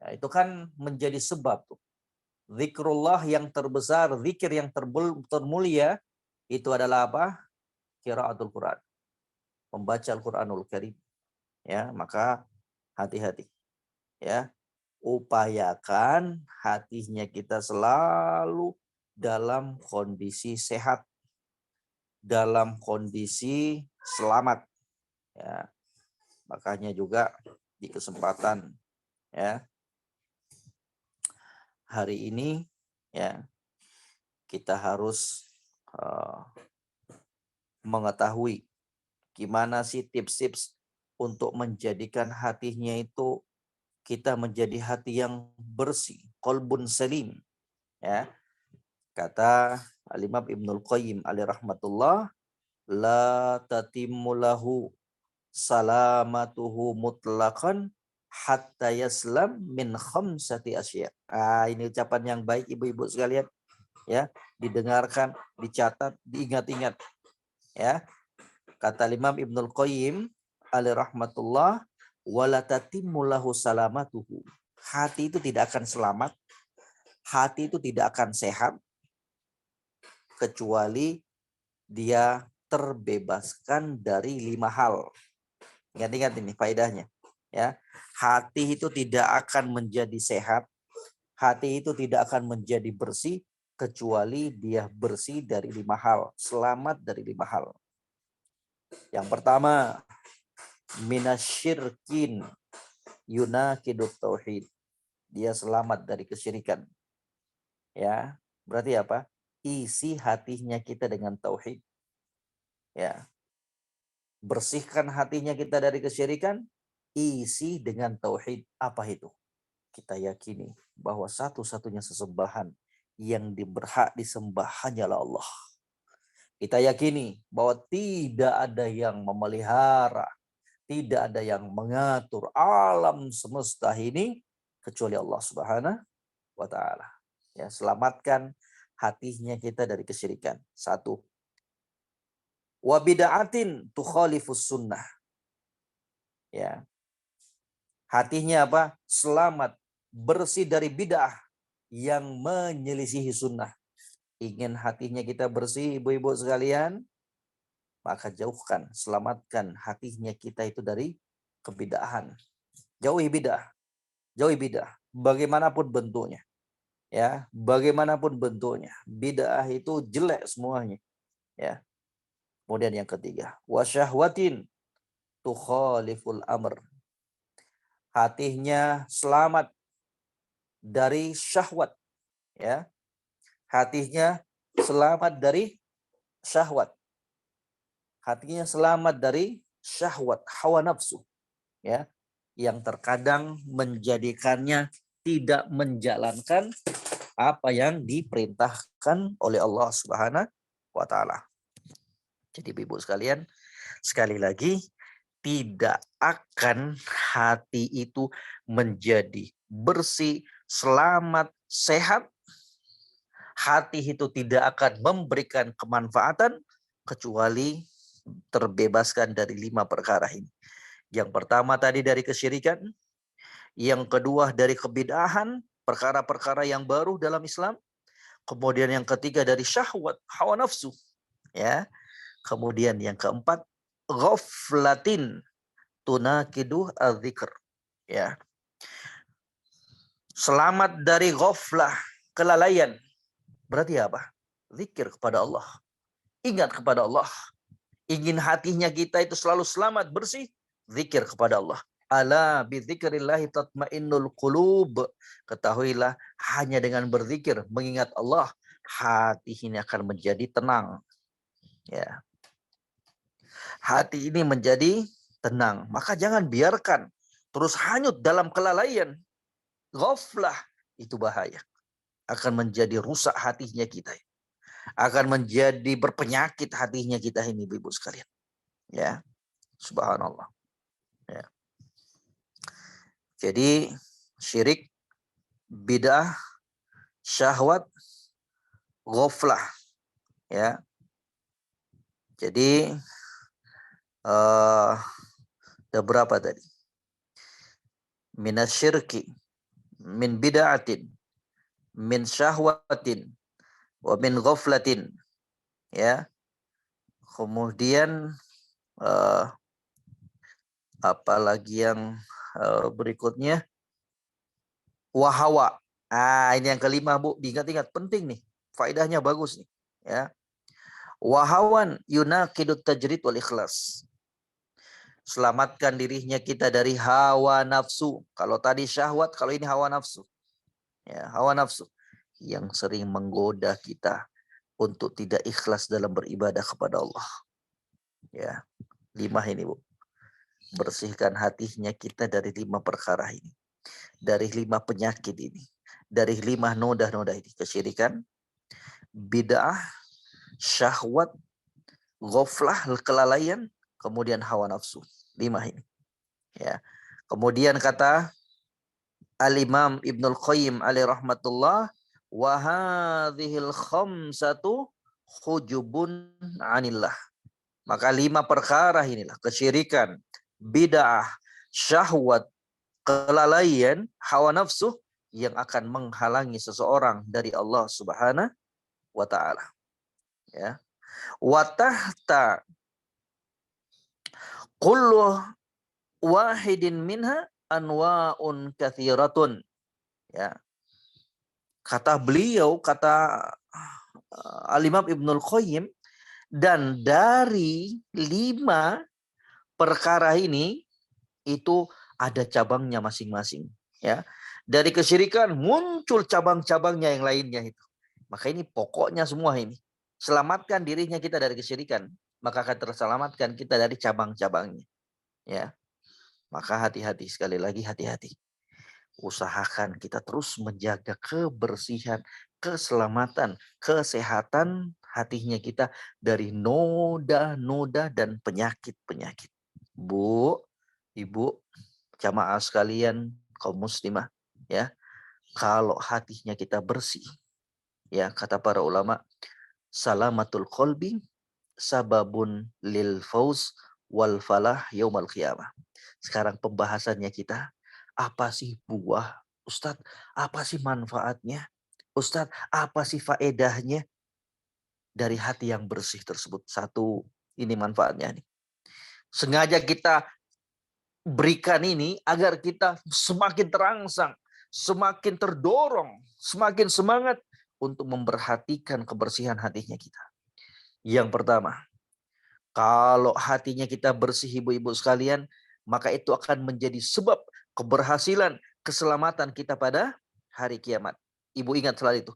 Ya, itu kan menjadi sebab tuh. Zikrullah yang terbesar, zikir yang termulia itu adalah apa? Qiraatul Quran. Membaca Al-Qur'anul Karim. Ya, maka hati-hati. Ya, upayakan hatinya kita selalu dalam kondisi sehat, dalam kondisi selamat. Ya, makanya juga di kesempatan ya hari ini ya kita harus mengetahui gimana sih tips-tips untuk menjadikan hatinya itu kita menjadi hati yang bersih, qalbun salim. Ya. Kata Al-Imam Ibnul Qayyim alaihi rahmatullah, la tatimmu lahu salamatuhu mutlaqan hatta yaslam min khamsati asya. Ini ucapan yang baik ibu-ibu sekalian. Ya, didengarkan, dicatat, diingat-ingat. Ya. Kata Imam Ibnul Qayyim alaihi rahmatullah, wala tatimmu lahu salamatuhu. Hati itu tidak akan selamat, hati itu tidak akan sehat kecuali dia terbebaskan dari 5 hal. Ingat-ingat ini faedahnya. Ya, hati itu tidak akan menjadi sehat, hati itu tidak akan menjadi bersih kecuali dia bersih dari 5 hal, selamat dari 5 hal. Yang pertama, minasyirkin yunakidut tauhid. Dia selamat dari kesyirikan. Ya, berarti apa? Isi hatinya kita dengan tauhid. Ya. Bersihkan hatinya kita dari kesyirikan, isi dengan tauhid. Apa itu? Kita yakini bahwa satu-satunya sesembahan yang berhak disembah hanyalah Allah. Kita yakini bahwa tidak ada yang memelihara, tidak ada yang mengatur alam semesta ini kecuali Allah Subhanahu wa taala. Ya, selamatkan hatinya kita dari kesyirikan. 1. Wa bid'atin tukhalifus sunnah. Ya. Hatinya apa? Selamat, bersih dari bid'ah yang menyelisihi sunnah. Ingin hatinya kita bersih, ibu-ibu sekalian, maka jauhkan, selamatkan hatinya kita itu dari kebid'ahan. Jauhi bid'ah. Jauhi bid'ah. Bagaimanapun bentuknya. Ya, bagaimanapun bentuknya. Bid'ah itu jelek semuanya. Ya. Kemudian yang ketiga, wasyahwatin tukhaliful amr. Hatinya selamat dari syahwat. Ya. Hatinya selamat dari syahwat. Hatinya selamat dari syahwat, hawa nafsu, ya, yang terkadang menjadikannya tidak menjalankan apa yang diperintahkan oleh Allah Subhanahu wa taala. Jadi ibu sekalian, sekali lagi, tidak akan hati itu menjadi bersih, selamat, sehat. Hati itu tidak akan memberikan kemanfaatan kecuali terbebaskan dari 5 perkara ini. Yang pertama tadi dari kesyirikan, yang kedua dari kebid'ahan, perkara-perkara yang baru dalam Islam, Kemudian yang ketiga dari syahwat, hawa nafsu. Ya. Kemudian yang keempat, ghaflatin tunakidu adzikr. Ya. Selamat dari ghaflah, kelalaian. Berarti apa? Zikir kepada Allah. Ingat kepada Allah. Ingin hatinya kita itu selalu selamat, bersih. Zikir kepada Allah. Ala bidzikrillahi tatmainnul qulub. Ketahuilah, hanya dengan berzikir, mengingat Allah, hati ini akan menjadi tenang. Ya. Hati ini menjadi tenang. Maka jangan biarkan terus hanyut dalam kelalaian. Ghaflah, itu bahaya. Akan menjadi rusak hatinya kita. Akan menjadi berpenyakit hatinya kita ini, Ibu sekalian. Ya, subhanallah. Ya. Jadi syirik, bid'ah, syahwat, ghaflah. Ya. Jadi ada berapa tadi? Minasyirki, min bid'atin, min syahwatin, wa min ghaflatin. Ya. Kemudian apalagi yang berikutnya, wahawa. Ini yang kelima, Bu, diingat-ingat, penting nih, faedahnya bagus nih, ya. Wahawan yunaqidut tajrid wal ikhlas. Selamatkan dirinya kita dari hawa nafsu. Kalau tadi syahwat, kalau ini hawa nafsu. Ya, hawa nafsu yang sering menggoda kita untuk tidak ikhlas dalam beribadah kepada Allah. Ya, 5 ini, Bu. Bersihkan hatinya kita dari 5 perkara ini. Dari 5 penyakit ini. Dari 5 noda-noda ini. Kesyirikan, bid'ah, syahwat, ghaflah, kelalaian, kemudian hawa nafsu. 5 ini. Ya. Kemudian kata Al-Imam Ibnul Qayyim alaihi rahmatullah, wa hadhil khamsatu hujubun anillah. Maka 5 perkara inilah, kesyirikan, bid'ah, syahwat, kelalaian, hawa nafsu, yang akan menghalangi seseorang dari Allah Subhanahu wa taala. Ya. Wa tahta kullu wahidin minha anwa'un katsiratun. Ya. Kata beliau, kata Al-Imam Ibnul Qayyim, dan dari 5 perkara ini itu ada cabangnya masing-masing, ya. Dari kesyirikan muncul cabang-cabangnya yang lainnya itu. Maka ini pokoknya semua ini. Selamatkan dirinya kita dari kesyirikan, maka akan terselamatkan kita dari cabang-cabangnya. Ya. Maka hati-hati, sekali lagi hati-hati. Usahakan kita terus menjaga kebersihan, keselamatan, kesehatan hatinya kita dari noda-noda dan penyakit-penyakit. Bu, Ibu, jamaah sekalian, kaum muslimah, ya. Kalau hatinya kita bersih, ya, kata para ulama, salamatul qalbi sababun lil fauz wal falah yaumal qiyamah. Sekarang pembahasannya kita, apa sih buah? Ustadz, apa sih manfaatnya? Ustadz, apa sih faedahnya dari hati yang bersih tersebut? 1, ini manfaatnya nih. Sengaja kita berikan ini agar kita semakin terangsang, semakin terdorong, semakin semangat untuk memperhatikan kebersihan hatinya kita. Yang pertama, kalau hatinya kita bersih, ibu-ibu sekalian, maka itu akan menjadi sebab keberhasilan, keselamatan kita pada hari kiamat. Ibu ingat selalu itu.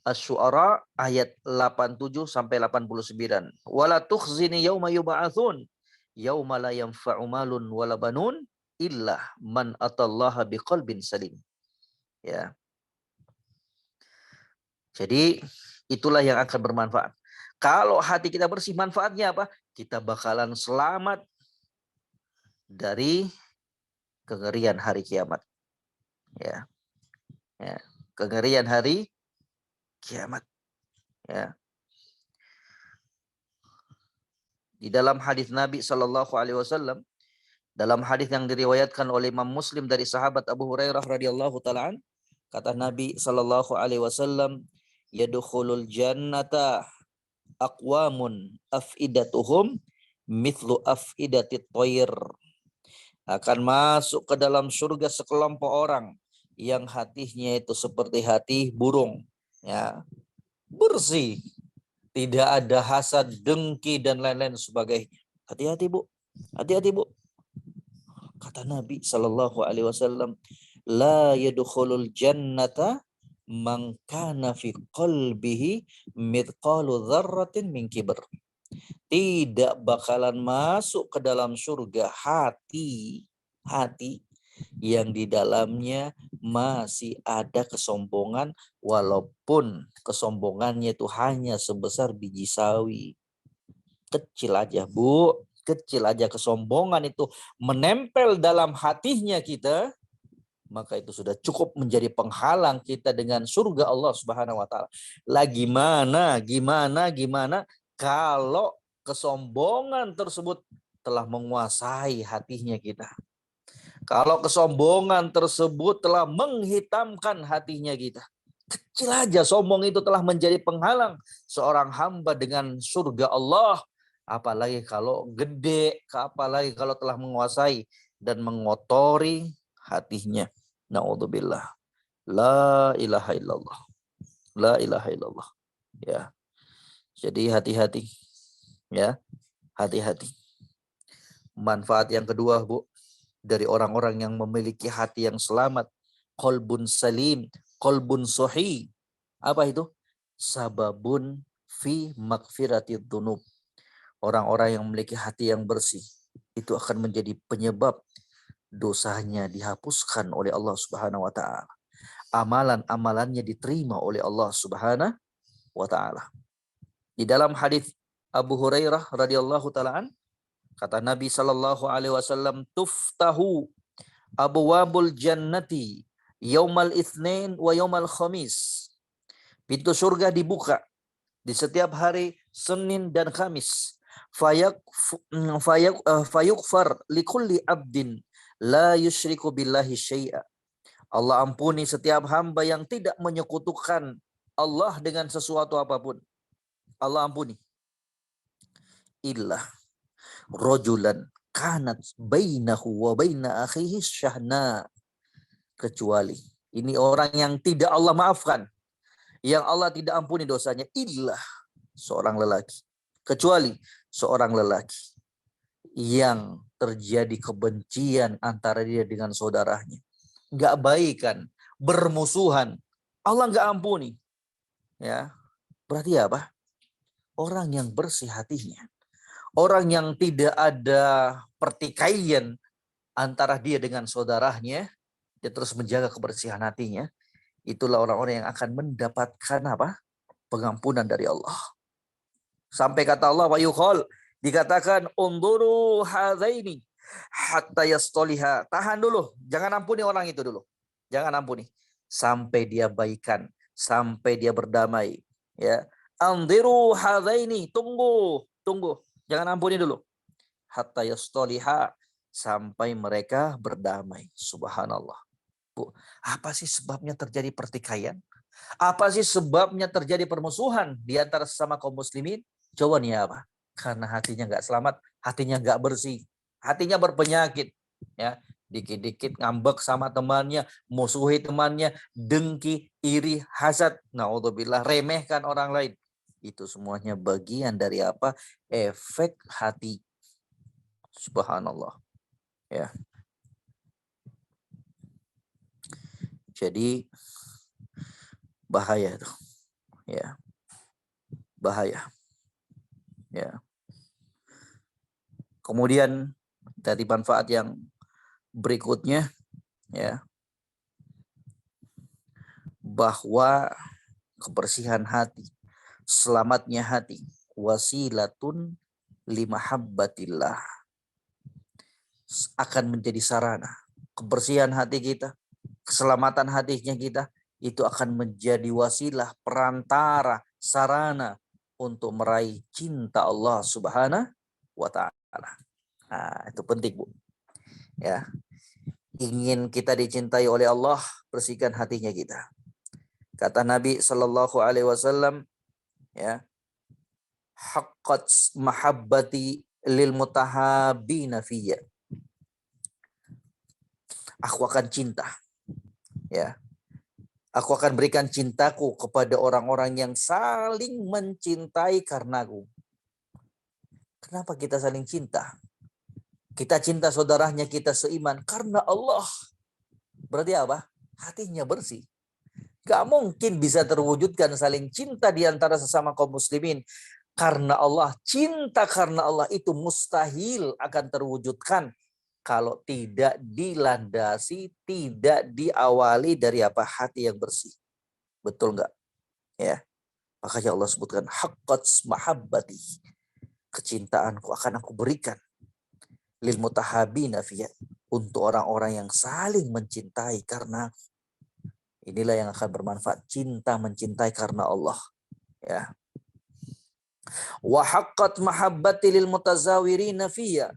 Asy-Syu'ara ayat 87 sampai 89. Wala tukhzini yauma yub'atsun yauma la yanfa'u malun wala banun illa man atallaha biqalbin salim. Ya. Jadi itulah yang akan bermanfaat. Kalau hati kita bersih, manfaatnya apa? Kita bakalan selamat dari kengerian hari kiamat. Ya. Ya. Kengerian hari kiamat. Ya. Di dalam hadis Nabi Shallallahu Alaihi Wasallam, dalam hadis yang diriwayatkan oleh Imam Muslim dari sahabat Abu Hurairah radhiyallahu taala, kata Nabi Shallallahu Alaihi Wasallam, yadkhulul jannata aqwamun afidatuhum mithlu afidatit thair. Akan masuk ke dalam surga sekelompok orang yang hatinya itu seperti hati burung, ya, bersih, tidak ada hasad, dengki dan lain-lain sebagainya. Hati-hati Bu, hati-hati Bu. Kata Nabi Shallallahu Alaihi Wasallam, la yadkhulul jannata man kana fi qalbihi mithqalu dzarratin min kibr. Tidak bakalan masuk ke dalam surga hati yang di dalamnya masih ada kesombongan, walaupun kesombongannya itu hanya sebesar biji sawi. Kecil aja Bu, kecil aja kesombongan itu menempel dalam hatinya kita, maka itu sudah cukup menjadi penghalang kita dengan surga Allah Subhanahu wa taala. Lah gimana kalau kesombongan tersebut telah menguasai hatinya kita. Kalau kesombongan tersebut telah menghitamkan hatinya kita. Kecil aja sombong itu telah menjadi penghalang seorang hamba dengan surga Allah. Apalagi kalau gede, apalagi kalau telah menguasai dan mengotori hatinya. Na'udzubillah. La ilaha illallah. La ilaha illallah. Ya. Jadi hati-hati. Ya. Hati-hati. Manfaat yang kedua, Bu, dari orang-orang yang memiliki hati yang selamat, qalbun salim, qalbun sahih. Apa itu? Sababun fi maghfiratid dzunub. Orang-orang yang memiliki hati yang bersih itu akan menjadi penyebab dosanya dihapuskan oleh Allah Subhanahu wa taala. Amalan-amalannya diterima oleh Allah Subhanahu wa taala. Di dalam hadis Abu Hurairah radhiyallahu taala kata Nabi sallallahu alaihi wasallam, tuftahu abwabul jannati yaumal itsnain wa yaumal khamis. Pintu surga dibuka di setiap hari Senin dan Kamis. Fayukfar likulli abdin la yusyriku billahi syai'a. Allah ampuni setiap hamba yang tidak menyekutukan Allah dengan sesuatu apapun. Allah ampuni. Illa rojulan kanat bainahu wa baina akhihi syahna. Kecuali ini orang yang tidak Allah maafkan, yang Allah tidak ampuni dosanya, illa seorang lelaki. Kecuali seorang lelaki yang terjadi kebencian antara dia dengan saudaranya. Nggak baikan, bermusuhan. Allah nggak ampuni. Ya, berarti apa? Orang yang bersih hatinya. Orang yang tidak ada pertikaian antara dia dengan saudaranya, dia terus menjaga kebersihan hatinya. Itulah orang-orang yang akan mendapatkan apa? Pengampunan dari Allah. Sampai kata Allah, wa yuqal, dikatakan unduru hadzaini hatta yastoliha. Tahan dulu, jangan ampuni orang itu dulu. Jangan ampuni sampai dia baikan, sampai dia berdamai, ya. Andiru hadzaini, tunggu. Jangan ampuni dulu. Hatta yastoliha, sampai mereka berdamai. Subhanallah. Bu, apa sih sebabnya terjadi pertikaian? Apa sih sebabnya terjadi permusuhan di antara sesama kaum muslimin? Jawabannya apa? Karena hatinya nggak selamat, hatinya nggak bersih, hatinya berpenyakit. Ya, dikit-dikit ngambek sama temannya, musuhi temannya, dengki, iri, hasad. Naudzubillah, remehkan orang lain. Itu semuanya bagian dari apa? Efek hati. Subhanallah. Ya. Jadi bahaya tuh. Ya. Bahaya. Ya. Kemudian dari manfaat yang berikutnya, ya, bahwa kebersihan hati, selamatnya hati, wasilatun limahabbatillah, akan menjadi sarana. Kebersihan hati kita, keselamatan hatinya kita, itu akan menjadi wasilah, perantara, sarana untuk meraih cinta Allah Subhanahu wa taala. Nah, itu penting, Bu. Ya. Ingin kita dicintai oleh Allah, bersihkan hatinya kita. Kata Nabi Shallallahu Alaihi Wasallam, ya, haqqat mahabbati lil mutahabina fiyya. Aku akan cinta, ya. Aku akan berikan cintaku kepada orang-orang yang saling mencintai karenaku. Kenapa kita saling cinta? Kita cinta saudaranya kita seiman karena Allah. Berarti apa? Hatinya bersih. Gak mungkin bisa terwujudkan saling cinta di antara sesama kaum muslimin karena Allah. Cinta karena Allah itu mustahil akan terwujudkan kalau tidak dilandasi, tidak diawali dari apa? Hati yang bersih. Betul nggak? Ya. Makanya Allah sebutkan haqqat mahabbati. Kecintaanku akan aku berikan lil mutahabina fiyya, untuk orang-orang yang saling mencintai karena inilah yang akan bermanfaat, cinta mencintai karena Allah, ya. Wa haqqat mahabbati lil mutazawirina fiyya.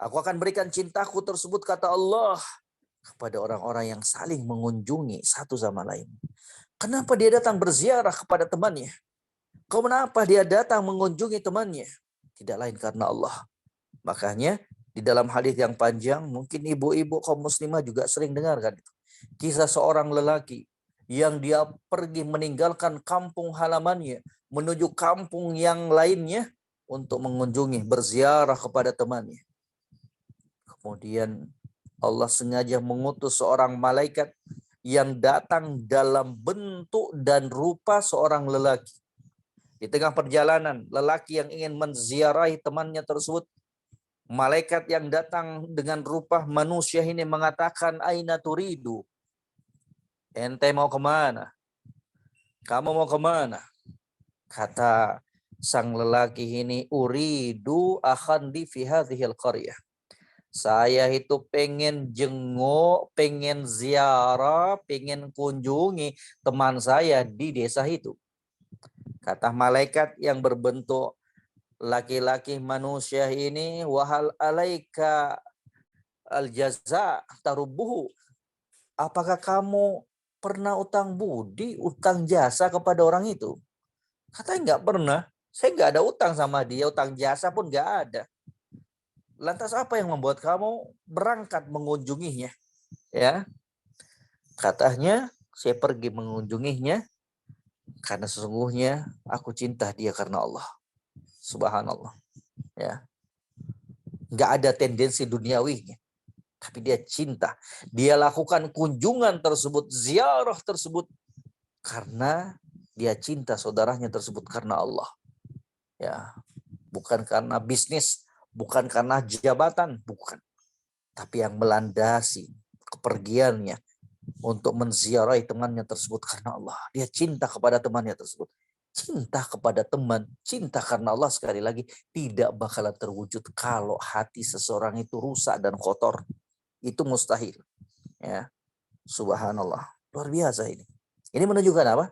Aku akan berikan cintaku tersebut, kata Allah, kepada orang-orang yang saling mengunjungi satu sama lain. Kenapa dia datang berziarah kepada temannya? Kenapa dia datang mengunjungi temannya? Tidak lain karena Allah. Makanya di dalam hadis yang panjang, mungkin ibu-ibu kaum muslimah juga sering dengarkan itu. Kisah seorang lelaki yang dia pergi meninggalkan kampung halamannya menuju kampung yang lainnya untuk mengunjungi, berziarah kepada temannya. Kemudian Allah sengaja mengutus seorang malaikat yang datang dalam bentuk dan rupa seorang lelaki. Di tengah perjalanan, lelaki yang ingin menziarahi temannya tersebut, malaikat yang datang dengan rupa manusia ini mengatakan, aina turidu? Ente mau kemana? Kamu mau kemana? Kata sang lelaki ini, uridu akhandi fi hadhil qaryah. Saya itu pengen jenguk, pengen ziarah, pengen kunjungi teman saya di desa itu. Kata malaikat yang berbentuk laki-laki manusia ini, wahal alaika al-jaza tarubuhu. Apakah kamu pernah utang budi, utang jasa kepada orang itu? Katanya nggak pernah. Saya nggak ada utang sama dia, utang jasa pun nggak ada. Lantas apa yang membuat kamu berangkat mengunjunginya? Ya, katanya saya pergi mengunjunginya karena sesungguhnya aku cinta dia karena Allah. Subhanallah. Ya, nggak ada tendensi duniawinya, tapi dia cinta. Dia lakukan kunjungan tersebut, ziarah tersebut karena dia cinta saudaranya tersebut karena Allah. Ya, bukan karena bisnis, bukan karena jabatan, bukan. Tapi yang melandasi kepergiannya untuk menziarahi temannya tersebut karena Allah. Dia cinta kepada temannya tersebut. Cinta kepada teman, cinta karena Allah, sekali lagi tidak bakalan terwujud kalau hati seseorang itu rusak dan kotor. Itu mustahil. Ya, subhanallah. Luar biasa ini. Ini menunjukkan apa?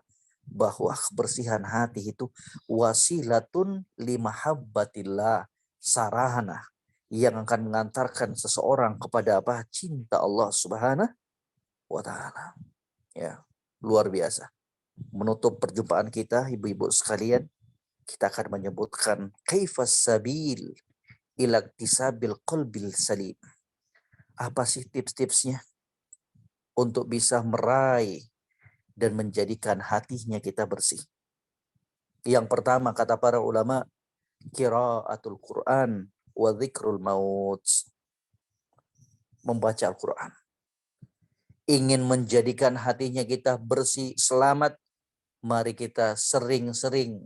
Bahwa kebersihan hati itu wasilatun limahabbatillah, sarana yang akan mengantarkan seseorang kepada apa? Cinta Allah Subhanahu wa taala. Ya, luar biasa. Menutup perjumpaan kita, ibu-ibu sekalian, kita akan menyebutkan kaifas sabil ila iktisabil qalbil salim. Apa sih tips-tipsnya untuk bisa meraih dan menjadikan hatinya kita bersih? Yang pertama, kata para ulama, qiraatul Quran wa dzikrul maut. Membaca Al-Quran. Ingin menjadikan hatinya kita bersih, selamat, mari kita sering-sering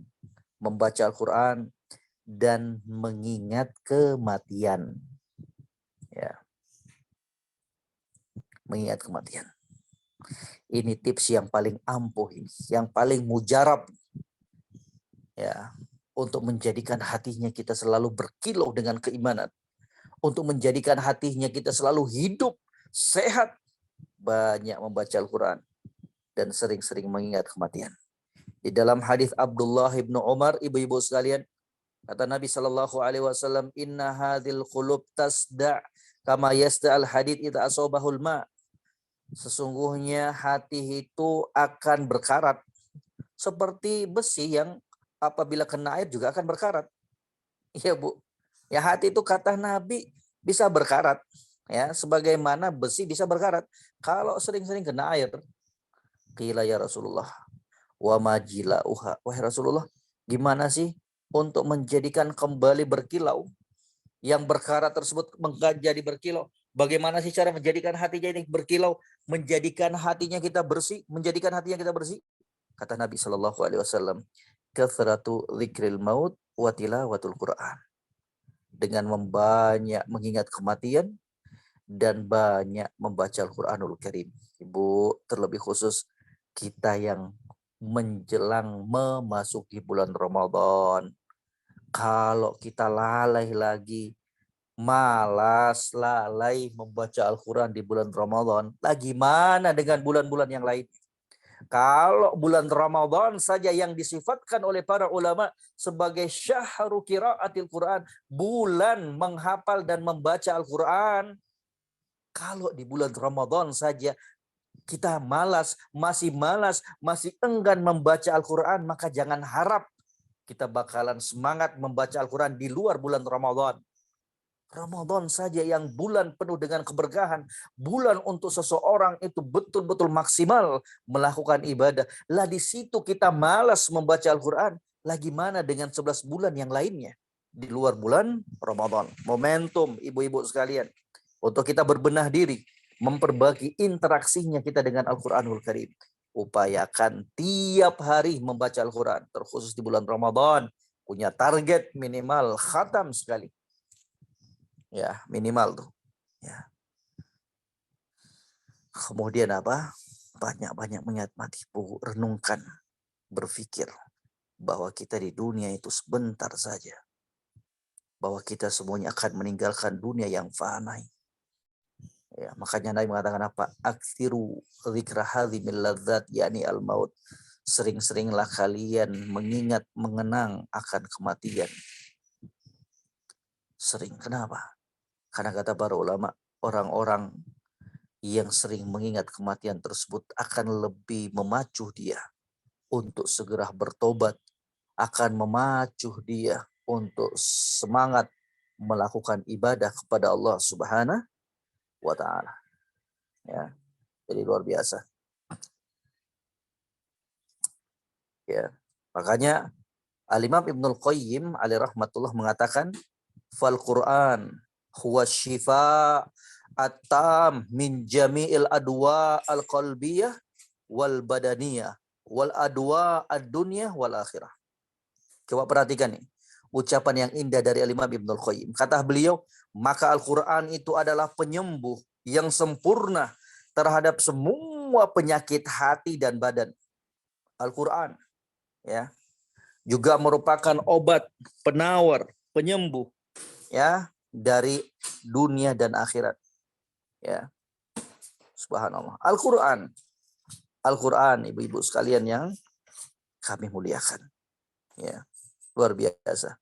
membaca Al-Quran dan mengingat kematian. Ya. Mengingat kematian. Ini tips yang paling ampuh ini, yang paling mujarab. Ya, untuk menjadikan hatinya kita selalu berkilau dengan keimanan. Untuk menjadikan hatinya kita selalu hidup, sehat, banyak membaca Al-Quran dan sering-sering mengingat kematian. Di dalam hadis Abdullah ibnu Umar, ibu-ibu sekalian, kata Nabi Shallallahu Alaihi Wasallam, Inna hadil qulub tasda' kama yasda'al hadid idza asabahul ma. Sesungguhnya hati itu akan berkarat seperti besi yang apabila kena air juga akan berkarat. Iya, Bu. Ya, hati itu kata Nabi bisa berkarat. Ya, sebagaimana besi bisa berkarat. Kalau sering-sering kena air, qila ya Rasulullah, wa majilauha. Wahai Rasulullah, gimana sih untuk menjadikan kembali berkilau yang berkarat tersebut menjadi berkilau? Bagaimana sih cara menjadikan hatinya ini berkilau, menjadikan hatinya kita bersih, menjadikan hatinya kita bersih? Kata Nabi Shallallahu Alaihi Wasallam, kathratu dzikril maut wa tilawatul Quran. Dengan membanyak mengingat kematian dan banyak membaca Al-Quranul Karim. Ibu, terlebih khusus kita yang menjelang memasuki bulan Ramadan. Kalau kita lalai lagi, malas, lalai membaca Al-Quran di bulan Ramadan, lagi mana dengan bulan-bulan yang lain? Kalau bulan Ramadan saja yang disifatkan oleh para ulama sebagai syahru qiraatil Quran, bulan menghafal dan membaca Al-Quran. Kalau di bulan Ramadan saja kita malas, masih enggan membaca Al-Quran, maka jangan harap kita bakalan semangat membaca Al-Quran di luar bulan Ramadan. Ramadan saja yang bulan penuh dengan keberkahan, bulan untuk seseorang itu betul-betul maksimal melakukan ibadah. Lah di situ kita malas membaca Al-Quran, lagi mana dengan 11 bulan yang lainnya di luar bulan Ramadan. Momentum ibu-ibu sekalian untuk kita berbenah diri, memperbaiki interaksinya kita dengan Al-Quranul Karim. Upayakan tiap hari membaca Al-Quran, terkhusus di bulan Ramadan, punya target minimal khatam sekali. Ya, minimal tuh. Ya. Kemudian apa? Banyak-banyak menikmati, renungkan, berpikir bahwa kita di dunia itu sebentar saja. Bahwa kita semuanya akan meninggalkan dunia yang fana. Ya, makanya Nabi mengatakan apa? Aktsiru dzikra hadzimil ladzat, yakni al-maut. Sering-seringlah kalian mengingat, mengenang akan kematian. Sering. Kenapa? Karena kata para ulama, orang-orang yang sering mengingat kematian tersebut akan lebih memacu dia untuk segera bertobat, akan memacu dia untuk semangat melakukan ibadah kepada Allah Subhanahu wa taala. Ya. Jadi luar biasa. Ya. Makanya Al-Imam Ibnul Qayyim alaihi rahmatullah mengatakan fal Quran huwa syifa at-tam min jami'il adwa al-qalbiyah wal badaniyah wal adwa ad-dunya wal akhirah. Coba perhatikan nih ucapan yang indah dari Al-Imam Ibnul Qayyim. Kata beliau, maka Al-Quran itu adalah penyembuh yang sempurna terhadap semua penyakit hati dan badan. Al-Quran ya juga merupakan obat, penawar, penyembuh ya dari dunia dan akhirat. Ya. Subhanallah. Al-Quran ibu-ibu sekalian yang kami muliakan. Ya. Luar biasa.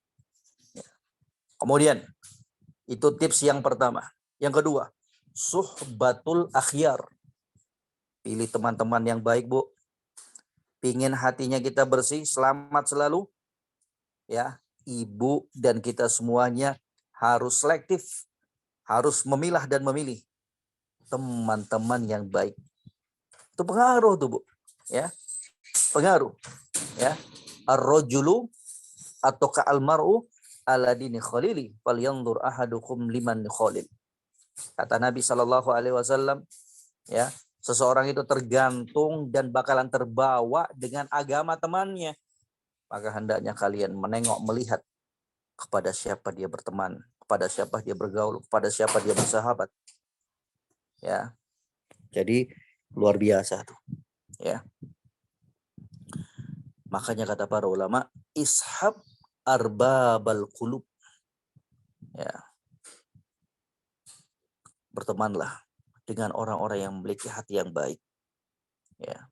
Ya. Kemudian itu tips yang pertama. Yang kedua, suhbatul akhyar. Pilih teman-teman yang baik, Bu. Pingin hatinya kita bersih, selamat selalu. Ya, ibu dan kita semuanya harus selektif, harus memilah dan memilih teman-teman yang baik. Itu pengaruh tuh, Bu. Ya. Pengaruh. Ya. Ar-rajulu atau ka'al-mar'u ala dini khalili falyanzur ahadukum liman khalil. Kata Nabi Shallallahu alaihi wasallam, ya, seseorang itu tergantung dan bakalan terbawa dengan agama temannya. Maka hendaknya kalian menengok, melihat kepada siapa dia berteman, kepada siapa dia bergaul, kepada siapa dia bersahabat. Ya. Jadi luar biasa tuh. Ya. Makanya kata para ulama, ishab arbabal qulub. Ya. Bertemanlah dengan orang-orang yang memiliki hati yang baik. Ya.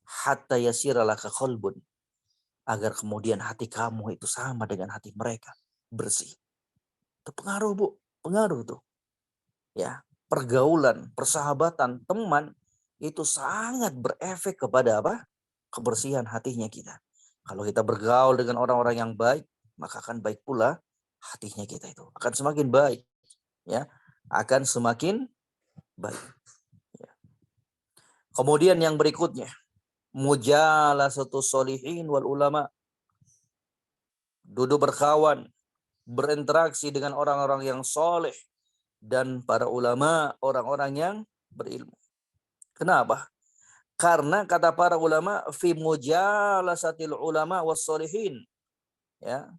Hatta yasira laka qalbun, agar kemudian hati kamu itu sama dengan hati mereka, bersih. Itu pengaruh, Bu, pengaruh tuh. Ya. pergaulan, persahabatan, teman itu sangat berefek kepada apa? Kebersihan hatinya kita. Kalau kita bergaul dengan orang-orang yang baik, maka akan baik pula hatinya kita itu. Akan semakin baik, ya. Akan semakin baik. Ya. Kemudian yang berikutnya, mujalasatu sholihin wal ulama. Duduk berkawan, berinteraksi dengan orang-orang yang soleh dan para ulama, orang-orang yang berilmu. Kenapa? Karena kata para ulama, fi mujalasatil ulama was solihin, ya,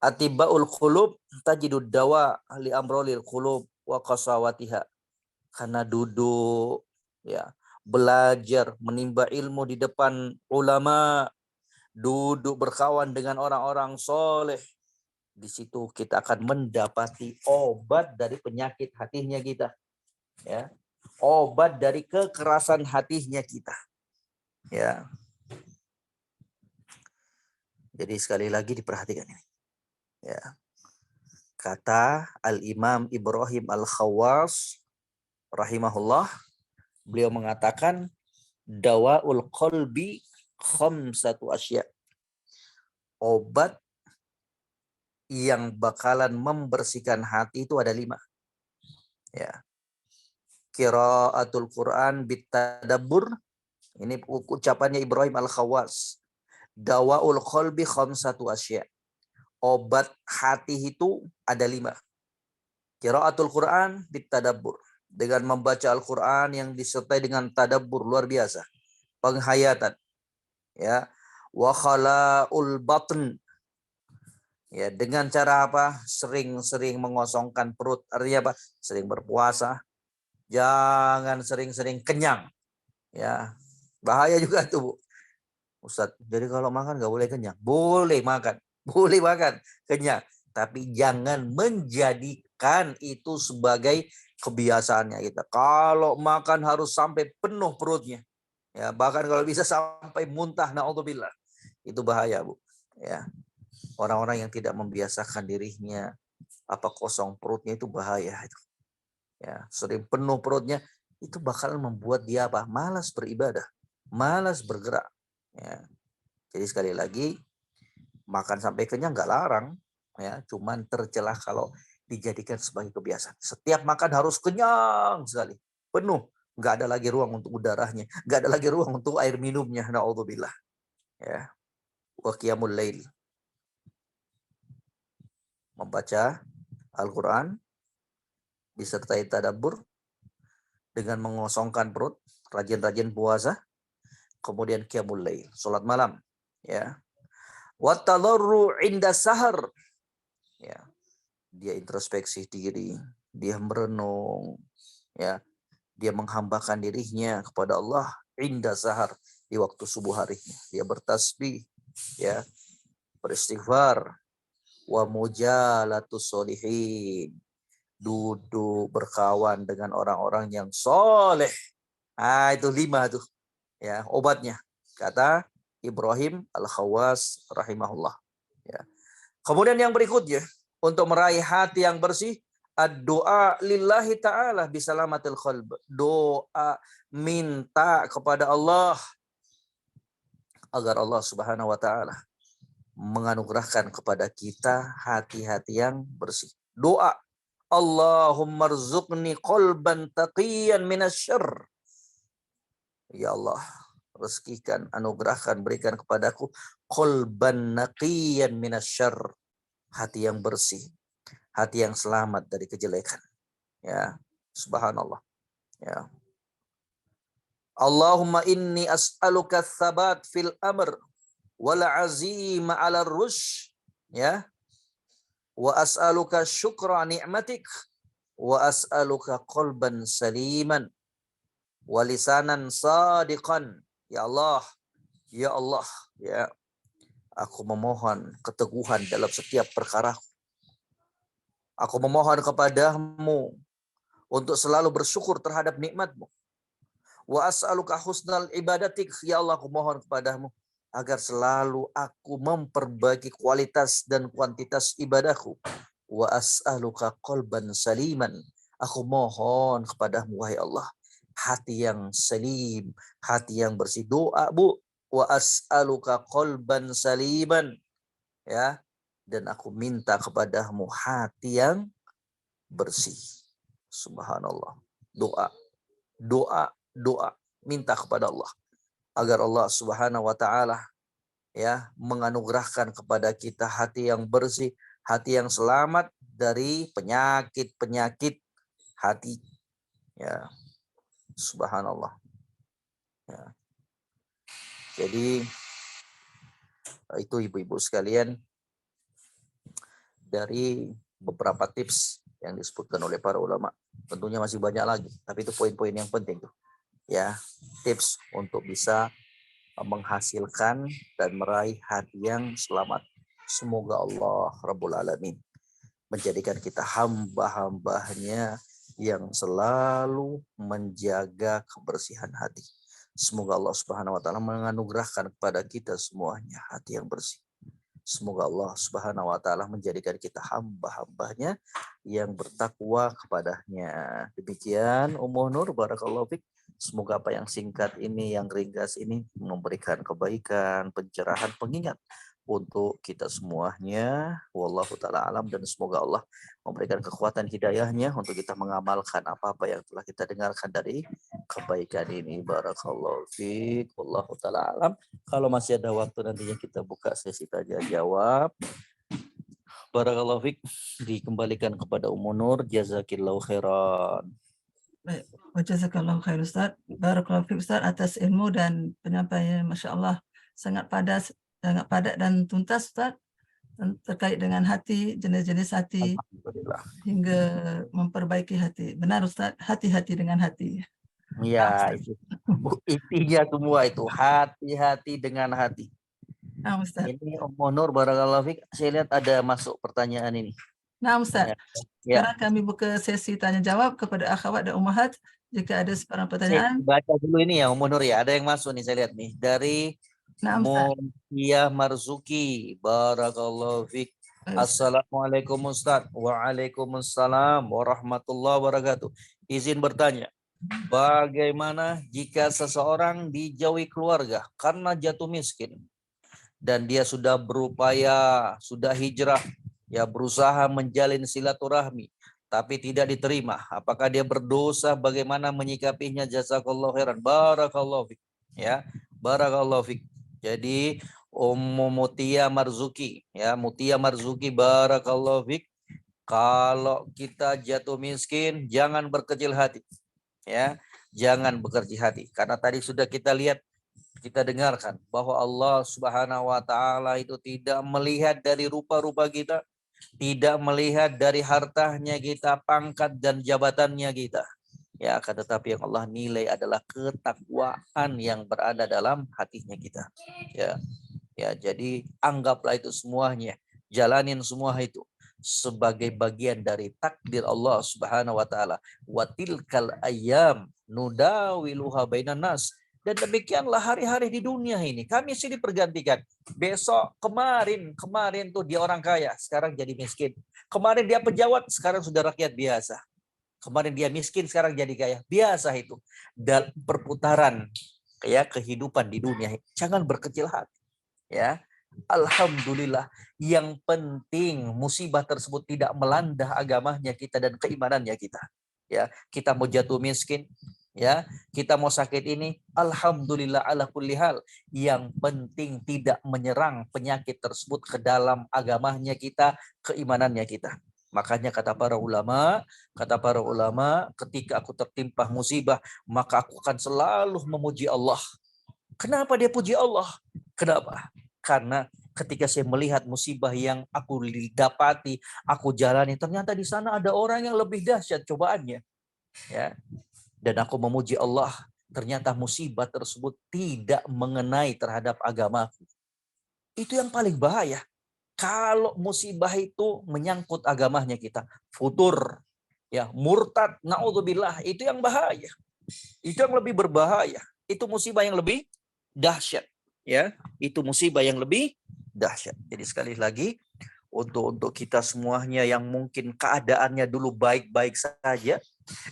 atibaul qulub tajidud dawa li amrolil qulub wa qasawatiha. Karena duduk, ya, belajar, menimba ilmu di depan ulama, duduk berkawan dengan orang-orang soleh, di situ kita akan mendapati obat dari penyakit hatinya kita, ya, obat dari kekerasan hatinya kita, ya. Jadi sekali lagi diperhatikan ini, ya. Kata Al-Imam Ibrahim Al-Khawwas rahimahullah, beliau mengatakan dawaul qalbi khamsatu asya. Obat yang bakalan membersihkan hati itu ada 5. Ya. Qiraatul Quran bitadabbur. Ini ucapannya Ibrahim Al-Khawwas. Dawaul qalbi khamsatu asya. Obat hati itu ada 5. Qiraatul Quran bitadabbur. Dengan membaca Al-Quran yang disertai dengan tadabbur, luar biasa. Penghayatan. Ya. Wa khala'ul batn. Ya, dengan cara apa? Sering-sering mengosongkan perut. Artinya apa? Sering berpuasa. Jangan sering-sering kenyang. Ya, bahaya juga tuh, Bu. Ustadz, jadi kalau makan nggak boleh kenyang. Boleh makan. Boleh makan. Kenyang. Tapi jangan menjadikan itu sebagai kebiasaannya kita. Kalau makan harus sampai penuh perutnya. Ya, bahkan kalau bisa sampai muntah, naudzubillah. Itu bahaya, Bu. Ya. Orang-orang yang tidak membiasakan dirinya apa kosong perutnya itu bahaya itu. Ya, sering penuh perutnya itu bakal membuat dia apa? Malas beribadah, malas bergerak. Ya. Jadi sekali lagi makan sampai kenyang nggak larang, ya, cuman tercelah kalau dijadikan sebagai kebiasaan. Setiap makan harus kenyang sekali, penuh, nggak ada lagi ruang untuk udaranya, nggak ada lagi ruang untuk air minumnya. Naudzubillah. Ya, wa qiyamul lail, membaca Al-Quran disertai tadabbur dengan mengosongkan perut, rajin-rajin puasa, kemudian qiyamul lail, salat malam, ya. Wa tadarru inda sahar, ya. Dia introspeksi diri, dia merenung, ya. Dia menghambakan dirinya kepada Allah inda sahar, di waktu subuh harinya. Dia bertasbih, ya, beristighfar, wa mujalatus solihin, duduk berkawan dengan orang-orang yang soleh. Itu 5 tuh, ya, obatnya. Kata Ibrahim Al-Khawwas rahimahullah. Ya. Kemudian yang berikutnya, untuk meraih hati yang bersih, doa lillahi ta'ala bisalamatil qalb. Doa minta kepada Allah agar Allah Subhanahu wa taala menganugerahkan kepada kita hati-hati yang bersih. Doa, Allahumma rzuqni qalban taqiyan minasyarr. Ya Allah, rezekikan, anugerahkan, berikan kepadaku qalban naqiyan minasyarr, hati yang bersih, hati yang selamat dari kejelekan. Ya, subhanallah. Ya. Allahumma inni as'aluka tsabat fil amr wal azima 'ala rusyd, ya. Wa as'aluka syukra ni'matik wa as'aluka qalban saliman wa lisanan sadiqan. Ya Allah, ya Allah, ya. Aku memohon keteguhan dalam setiap perkara. Aku memohon kepadamu untuk selalu bersyukur terhadap nikmat-Mu. Wa as'aluka husnal ibadatik, ya Allah, aku mohon kepadamu agar selalu aku memperbaiki kualitas dan kuantitas ibadahku. Wa as'aluka qalban saliman, Aku mohon kepadamu wahai Allah, hati yang salim, hati yang bersih. Doa, Bu. Wa as'aluka qalban saliman, ya. Dan aku minta kepadamu hati yang bersih. Subhanallah. Doa, doa, doa. Minta kepada Allah agar Allah Subhanahu wa taala ya menganugerahkan kepada kita hati yang bersih, hati yang selamat dari penyakit-penyakit hati. Ya, subhanallah. Ya. Jadi itu ibu-ibu sekalian dari beberapa tips yang disebutkan oleh para ulama. Tentunya masih banyak lagi, tapi itu poin-poin yang penting tuh. Ya, tips untuk bisa menghasilkan dan meraih hati yang selamat. Semoga Allah Rabbul Alamin menjadikan kita hamba-hambanya yang selalu menjaga kebersihan hati. Semoga Allah Subhanahu wa taala menganugerahkan kepada kita semuanya hati yang bersih. Semoga Allah Subhanahu wa taala menjadikan kita hamba-hambanya yang bertakwa kepadanya. Demikian Ummu Nur, barakallahu fik. Semoga apa yang singkat ini, yang ringkas ini memberikan kebaikan, pencerahan, pengingat untuk kita semuanya. Wallahu ta'ala alam, dan semoga Allah memberikan kekuatan hidayahnya untuk kita mengamalkan apa-apa yang telah kita dengarkan dari kebaikan ini. Barakallahu fiik. Wallahu ta'ala alam. Kalau masih ada waktu nantinya kita buka sesi tanya jawab. Barakallahu fiik. Dikembalikan kepada Ummu Nur. Jazakillahu khairan. Baik, wajazakallahu khair Ustaz. Barakallahu fiik Ustaz atas ilmu dan penyampaian, Masya Allah sangat padat dan tuntas Ustaz terkait dengan hati, jenis-jenis hati Alhamdulillah. hingga memperbaiki hati. Benar Ustaz, hati-hati dengan hati. Ya, itu intinya semua itu, hati-hati dengan hati. Nah Ustaz. Ini Ummu Nur, barakallahu fiik. Saya lihat ada masuk pertanyaan ini. Nah Ustaz. Ya. Sekarang kami buka sesi tanya jawab kepada akhwat dan ummahat. Jika ada sebarang pertanyaan. Saya baca dulu ini ya Ummu Nur ya. Ada yang masuk nih saya lihat nih. Dari Mutia Marzuki. Barakallahu fiik. Assalamualaikum Ustaz. Waalaikumsalam warahmatullahi wabarakatuh. Izin bertanya. Bagaimana jika seseorang dijauhi keluarga karena jatuh miskin dan dia sudah berupaya, sudah hijrah, ya berusaha menjalin silaturahmi, tapi tidak diterima? Apakah dia berdosa? Bagaimana menyikapinya? Jazakallahu khairan. Barakallahu fiik. Ya, barakallahu fiik. Jadi Ummu Mutia Marzuki, ya Mutia Marzuki, barakallahu fiik. Kalau kita jatuh miskin, jangan berkecil hati. Ya, jangan berkecil hati, karena tadi sudah kita lihat, kita dengarkan bahwa Allah Subhanahu wa taala itu tidak melihat dari rupa-rupa kita, tidak melihat dari hartanya kita, pangkat dan jabatannya kita. Ya, akan tetapi yang Allah nilai adalah ketakwaan yang berada dalam hatinya kita. Ya. Ya, jadi anggaplah itu semuanya, jalanin semua itu sebagai bagian dari takdir Allah Subhanahu wa taala. Wa tilkal ayyam nudawiluha bainan nas. Dan demikianlah hari-hari di dunia ini. Kami sini pergantikan. Besok, kemarin tuh dia orang kaya, sekarang jadi miskin. Kemarin dia pejabat, sekarang sudah rakyat biasa. Kemarin dia miskin, sekarang jadi kaya. Biasa itu. Dan perputaran ya kehidupan di dunia. Jangan berkecil hati. Ya. Alhamdulillah, yang penting musibah tersebut tidak melanda agamanya kita dan keimanannya kita. Ya, kita mau jatuh miskin, ya, kita mau sakit ini, alhamdulillah ala kulli hal. Yang penting tidak menyerang penyakit tersebut ke dalam agamanya kita, keimanannya kita. Makanya kata para ulama, ketika aku tertimpa musibah, maka aku akan selalu memuji Allah. Kenapa dia puji Allah? Kenapa? Karena ketika saya melihat musibah yang aku dapati, aku jalani, ternyata di sana ada orang yang lebih dahsyat cobaannya. Ya. Dan aku memuji Allah, ternyata musibah tersebut tidak mengenai terhadap agamaku. Itu yang paling bahaya. Kalau musibah itu menyangkut agamanya kita, futur, ya, murtad, naudzubillah, itu yang bahaya. Itu yang lebih berbahaya. Itu musibah yang lebih dahsyat. Ya, itu musibah yang lebih dahsyat. Jadi sekali lagi untuk kita semuanya yang mungkin keadaannya dulu baik-baik saja,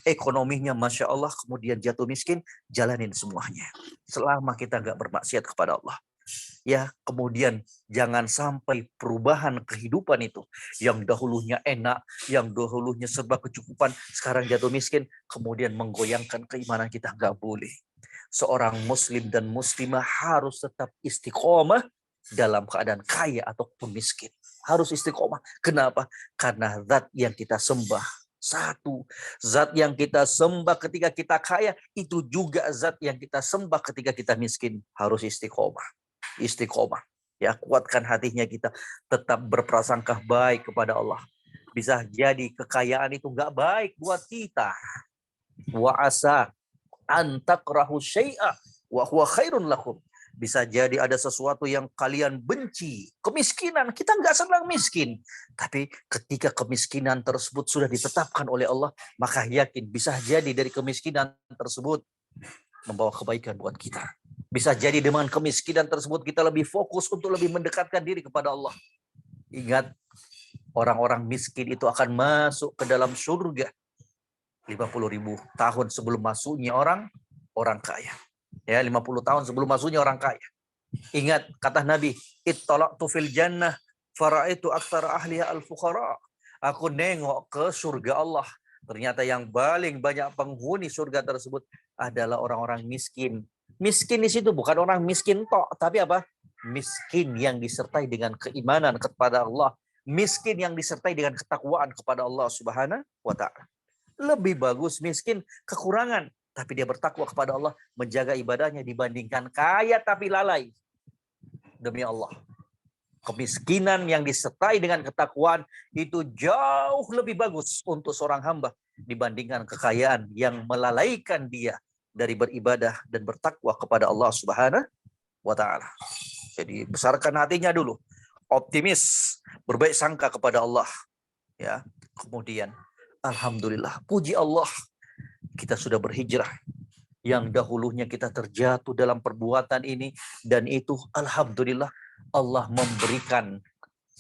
Ekonominya Masya Allah, kemudian jatuh miskin, jalanin semuanya. Selama kita nggak bermaksiat kepada Allah. Ya, kemudian jangan sampai perubahan kehidupan itu yang dahulunya enak, yang dahulunya serba kecukupan, sekarang jatuh miskin, kemudian menggoyangkan keimanan kita. Nggak boleh. Seorang muslim dan muslimah harus tetap istiqomah dalam keadaan kaya ataupun miskin. Harus istiqomah. Kenapa? Karena zat yang kita sembah satu. Zat yang kita sembah ketika kita kaya, itu juga zat yang kita sembah ketika kita miskin. Harus istiqomah. Istiqomah. Ya, kuatkan hatinya kita. Tetap berprasangka baik kepada Allah. Bisa jadi kekayaan itu nggak baik buat kita. Wa asa antakrahu syai'a wa huwa khairun lakum. Bisa jadi ada sesuatu yang kalian benci. Kemiskinan, kita nggak senang miskin. Tapi ketika kemiskinan tersebut sudah ditetapkan oleh Allah, maka yakin bisa jadi dari kemiskinan tersebut membawa kebaikan buat kita. Bisa jadi dengan kemiskinan tersebut kita lebih fokus untuk lebih mendekatkan diri kepada Allah. Ingat, orang-orang miskin itu akan masuk ke dalam surga 50.000 tahun sebelum masuknya orang kaya. Ya, 50 tahun sebelum masuknya orang kaya. Ingat kata Nabi, ittalaqtu fil jannah faraitu aktsara ahliha al-fuqara. Aku nengok ke surga Allah. Ternyata yang paling banyak penghuni surga tersebut adalah orang-orang miskin. Miskin di situ bukan orang miskin tok, tapi apa? Miskin yang disertai dengan keimanan kepada Allah. Miskin yang disertai dengan ketakwaan kepada Allah Subhanahu wa taala. Lebih bagus miskin kekurangan, tapi dia bertakwa kepada Allah, menjaga ibadahnya dibandingkan kaya tapi lalai. Demi Allah, kemiskinan yang disertai dengan ketakwaan itu jauh lebih bagus untuk seorang hamba dibandingkan kekayaan yang melalaikan dia dari beribadah dan bertakwa kepada Allah Subhanahu wa taala. Jadi besarkan hatinya dulu, optimis, berbaik sangka kepada Allah, ya. Kemudian alhamdulillah, puji Allah, kita sudah berhijrah. Yang dahulunya kita terjatuh dalam perbuatan ini dan itu, alhamdulillah Allah memberikan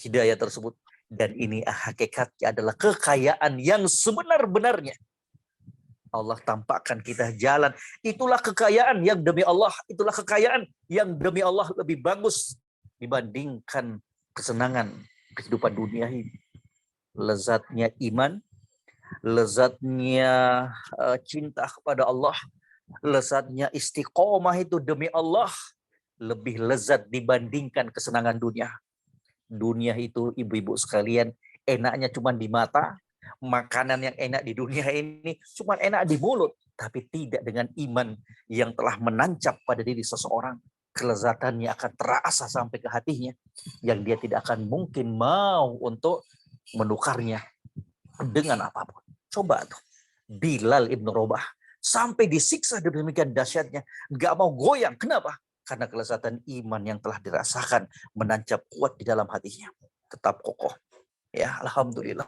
hidayah tersebut. Dan ini hakikatnya adalah kekayaan yang sebenar-benarnya. Allah tampakkan kita jalan. Itulah kekayaan yang demi Allah. Itulah kekayaan yang demi Allah lebih bagus dibandingkan kesenangan kehidupan dunia ini. Lezatnya iman, lezatnya cinta kepada Allah, lezatnya istiqomah itu demi Allah lebih lezat dibandingkan kesenangan dunia. Dunia itu ibu-ibu sekalian enaknya cuma di mata. Makanan yang enak di dunia ini cuma enak di mulut, tapi tidak dengan iman yang telah menancap pada diri seseorang. Kelezatannya akan terasa sampai ke hatinya, yang dia tidak akan mungkin mau untuk menukarnya dengan apapun. Coba tuh, Bilal ibn Rabah sampai disiksa demikian dahsyatnya, nggak mau goyang. Kenapa? Karena kelezatan iman yang telah dirasakan menancap kuat di dalam hatinya, tetap kokoh. Ya, alhamdulillah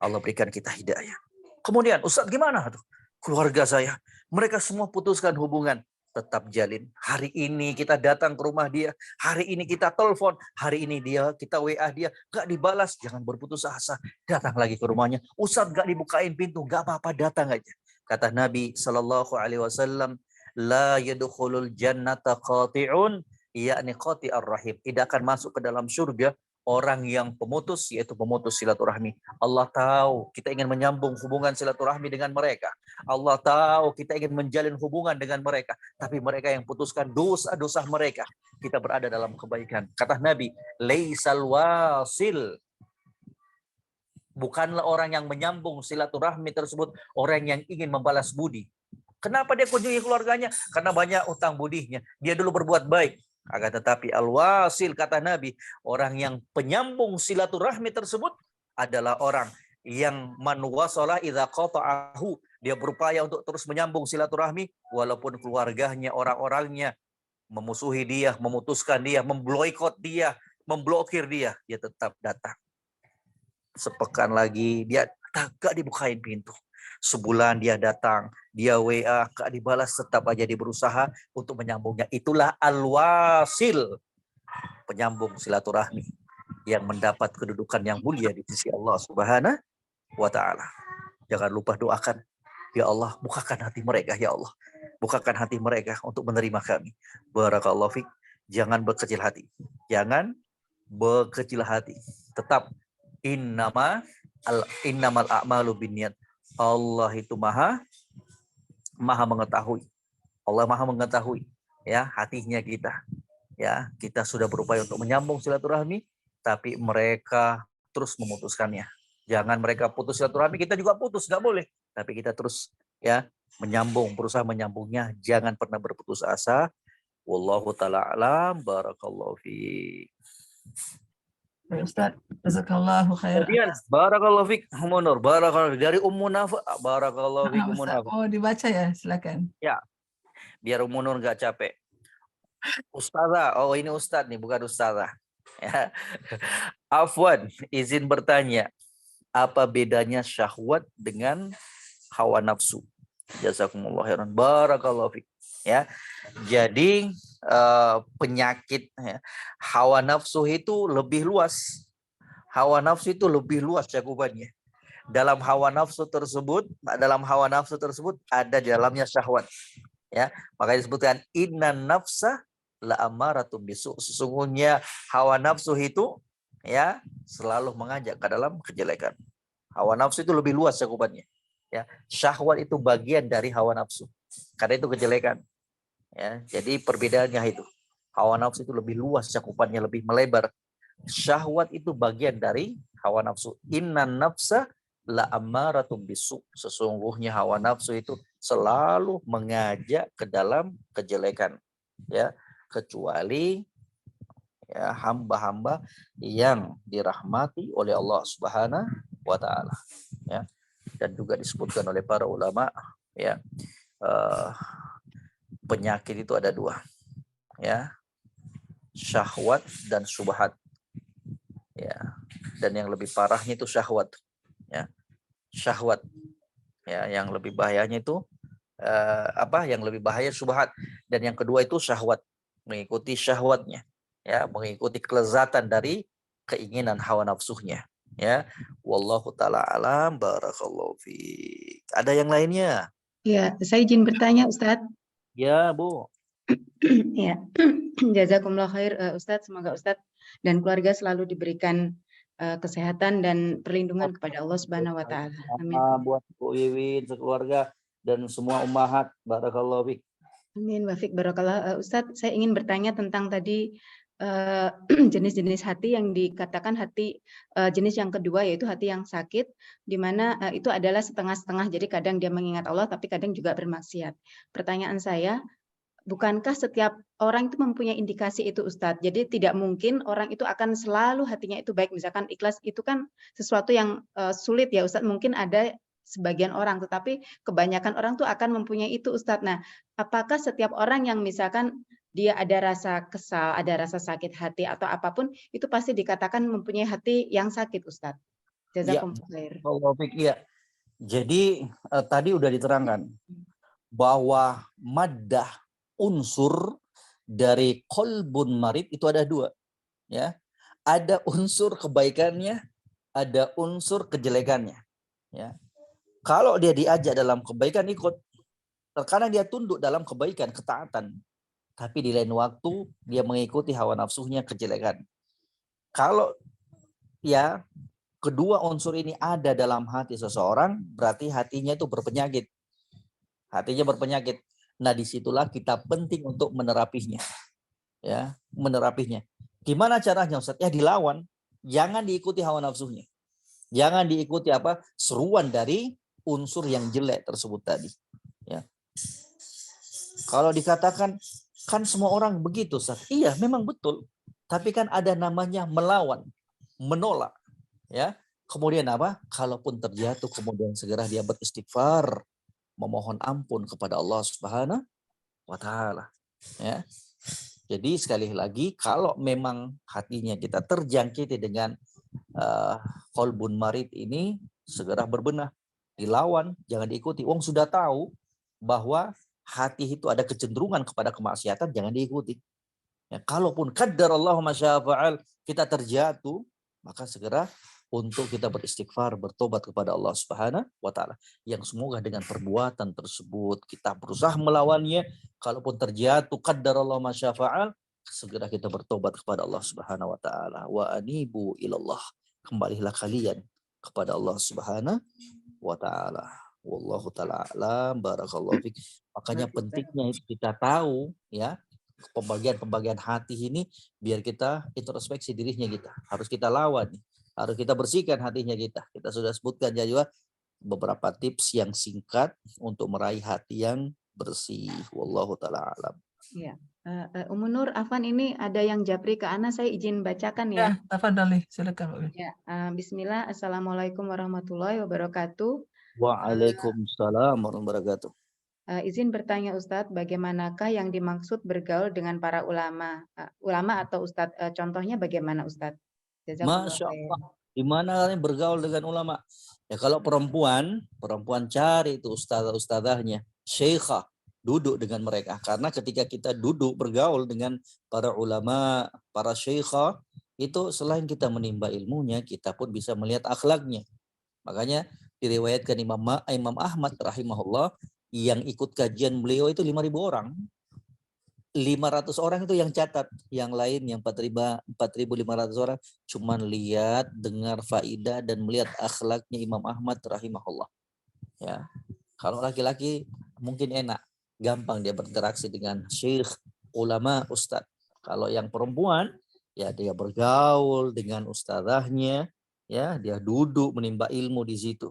Allah berikan kita hidayah. Kemudian, Ustaz gimana tuh? Keluarga saya, mereka semua putuskan hubungan. Tetap jalin. Hari ini kita datang ke rumah dia, hari ini kita telepon, hari ini kita WA dia, gak dibalas, jangan berputus asa. Datang lagi ke rumahnya, Ustaz gak dibukain pintu, gak apa-apa, datang aja. Kata Nabi SAW, la yadkhulul jannata qati'un, yakni qati'ar rahim. Tidak akan masuk ke dalam surga orang yang pemutus, yaitu pemutus silaturahmi. Allah tahu kita ingin menyambung hubungan silaturahmi dengan mereka. Allah tahu kita ingin menjalin hubungan dengan mereka. Tapi mereka yang putuskan dosa-dosa mereka. Kita berada dalam kebaikan. Kata Nabi, laisal wasil. Bukanlah orang yang menyambung silaturahmi tersebut orang yang ingin membalas budi. Kenapa dia kunjungi keluarganya? Karena banyak utang budinya. Dia dulu berbuat baik. Akan tetapi al-wasil, kata Nabi, orang yang penyambung silaturahmi tersebut adalah orang yang man wasala idza qata'ahu. Dia berupaya untuk terus menyambung silaturahmi walaupun keluarganya, orang-orangnya memusuhi dia, memutuskan dia, memboikot dia, memblokir dia tetap datang. Sepekan lagi dia gak dibukain pintu. Sebulan dia datang, dia WA, gak dibalas, tetap aja dia berusaha untuk menyambungnya. Itulah al-wasil, penyambung silaturahmi yang mendapat kedudukan yang mulia di sisi Allah Subhanahu wa taala. Jangan lupa doakan Ya Allah, bukakan hati mereka, ya Allah. Bukakan hati mereka untuk menerima kami. Barakallahu fiik. Jangan berkecil hati. Jangan berkecil hati. Tetap innamal a'malu binniyat. Allah itu maha mengetahui. Allah maha mengetahui ya hatinya kita. Ya, kita sudah berupaya untuk menyambung silaturahmi, tapi mereka terus memutuskannya. Jangan mereka putus silaturahmi, kita juga putus, nggak boleh. Tapi kita terus ya berusaha menyambungnya. Jangan pernah berputus asa. Wallahu taala alam. Barakallahu fiik. Ustaz, jazakallahu khair. Kemudian barakallahu fiik Munur, barakallahu dari Ummu Nafa, barakallahu fiik Ummu Ustaz, Nafa. mau dibaca ya, silakan. Ya, biar Ummu Nur nggak capek. Ustazah, oh ini Ustadz nih, bukan Ustazah. Ya. Afwan, izin bertanya, apa bedanya syahwat dengan hawa nafsu? Jazakumullah khairan. Barakallahu fiik. Ya. Jadi penyakit ya, hawa nafsu itu lebih luas. Hawa nafsu itu lebih luas cakupannya. Dalam hawa nafsu tersebut ada di dalamnya syahwat. Ya, makanya disebutkan innan nafsa la amaratum bisu. Sesungguhnya hawa nafsu itu ya selalu mengajak ke dalam kejelekan. Hawa nafsu itu lebih luas cakupannya. Ya, syahwat itu bagian dari hawa nafsu. Karena itu kejelekan. Ya, jadi perbedaannya itu. Hawa nafsu itu lebih luas cakupannya, lebih melebar. Syahwat itu bagian dari hawa nafsu. Innan nafsa la amaratum bisu. Sesungguhnya hawa nafsu itu selalu mengajak ke dalam kejelekan. Ya, kecuali ya hamba-hamba yang dirahmati oleh Allah Subhanahu wa taala. Ya. Dan juga disebutkan oleh para ulama ya penyakit itu ada dua. Ya. Syahwat dan syubhat. Ya. Dan yang lebih parahnya itu syahwat. Ya. Syahwat. Ya, yang lebih bahayanya itu yang lebih bahaya syubhat, dan yang kedua itu syahwat, mengikuti syahwatnya, ya, mengikuti kelezatan dari keinginan hawa nafsunya, ya. Wallahu taala alam. Barakallahu fiik. Ada yang lainnya? Ya, saya izin bertanya Ustadz. Ya, Bu. Ya, jazakumullah khair Ustadz. Semoga Ustadz dan keluarga selalu diberikan kesehatan dan perlindungan kepada Allah Subhanahu wa taala. Amin. Buat Bu Wiwin sekeluarga dan semua ummahat. Barakallahu fiik. Amin wa fiik barakallah. Ustadz, saya ingin bertanya tentang tadi jenis-jenis hati yang dikatakan hati jenis yang kedua, yaitu hati yang sakit, di mana itu adalah setengah-setengah. Jadi kadang dia mengingat Allah tapi kadang juga bermaksiat. Pertanyaan saya, bukankah setiap orang itu mempunyai indikasi itu Ustadz? Jadi tidak mungkin orang itu akan selalu hatinya itu baik. Misalkan ikhlas itu kan sesuatu yang sulit ya Ustadz. Mungkin ada sebagian orang, tetapi kebanyakan orang tuh akan mempunyai itu Ustadz. Nah, apakah setiap orang yang misalkan dia ada rasa kesal, ada rasa sakit hati atau apapun, itu pasti dikatakan mempunyai hati yang sakit Ustadz? Jazakumullah khair. Ya. Jadi tadi udah diterangkan bahwa maddah unsur dari qalbun marid itu ada dua, ya. Ada unsur kebaikannya, ada unsur kejelekannya, ya. Kalau dia diajak dalam kebaikan ikut, terkadang dia tunduk dalam kebaikan, ketaatan, tapi di lain waktu dia mengikuti hawa nafsunya, kejelekan. Kalau ya kedua unsur ini ada dalam hati seseorang, berarti hatinya itu berpenyakit. Hatinya berpenyakit. Nah, disitulah kita penting untuk menerapinya, ya, menerapinya. Gimana caranya, Ustaz? Ya dilawan, jangan diikuti hawa nafsunya, jangan diikuti seruan dari unsur yang jelek tersebut tadi. Ya, kalau dikatakan kan semua orang begitu, Ustaz. Iya, memang betul. Tapi kan ada namanya melawan, menolak, ya. Kemudian kalaupun terjatuh, kemudian segera dia beristighfar, memohon ampun kepada Allah Subhanahu wa taala, ya. Jadi sekali lagi, kalau memang hatinya kita terjangkiti dengan qalbun marid ini, segera berbenah, dilawan, jangan diikuti. Wong sudah tahu bahwa hati itu ada kecenderungan kepada kemaksiatan, jangan diikuti. Ya, kalaupun qaddarallahu ma syaa fa'al, kita terjatuh, maka segera untuk kita beristighfar, bertobat kepada Allah Subhanahu wa taala. Yang semoga dengan perbuatan tersebut kita berusaha melawannya, kalaupun terjatuh qaddarallahu ma syafa'al, segera kita bertobat kepada Allah Subhanahu wa taala. Wa anibu ilallah. Kembalilah kalian kepada Allah Subhanahu wa taala. Wallahu taala alam, barakallahu fik. Makanya pentingnya itu kita tahu ya pembagian-pembagian hati ini biar kita introspeksi dirinya kita. Harus kita lawan. Harus kita bersihkan hatinya kita. Kita sudah sebutkan ya juga beberapa tips yang singkat untuk meraih hati yang bersih. Wallahu taala alam. Ya. Umu Nur, Afan, ini ada yang japri ke Ana, saya izin bacakan ya. Ya, tafadhali, silakan Pak Wiwin. Ya, Bismillah, Assalamualaikum warahmatullahi wabarakatuh. Waalaikumsalam warahmatullahi wabarakatuh. Izin bertanya Ustadz, bagaimanakah yang dimaksud bergaul dengan para ulama? Ulama atau Ustadz, contohnya bagaimana Ustadz? Jazakumullah Masya khair. Allah. Di mana kalian bergaul dengan ulama? Ya kalau perempuan cari itu ustazah-ustazahnya, syekhah, duduk dengan mereka. Karena ketika kita duduk bergaul dengan para ulama, para syekhah, itu selain kita menimba ilmunya, kita pun bisa melihat akhlaknya. Makanya diriwayatkan Imam Ahmad rahimahullah, yang ikut kajian beliau itu 5.000 orang. 500 orang itu yang catat, yang lain yang 4.500 orang cuman lihat, dengar faidah dan melihat akhlaknya Imam Ahmad rahimahullah. Ya. Kalau laki-laki mungkin enak, gampang dia berinteraksi dengan syekh, ulama, ustadz. Kalau yang perempuan ya dia bergaul dengan ustazahnya, ya dia duduk menimba ilmu di situ.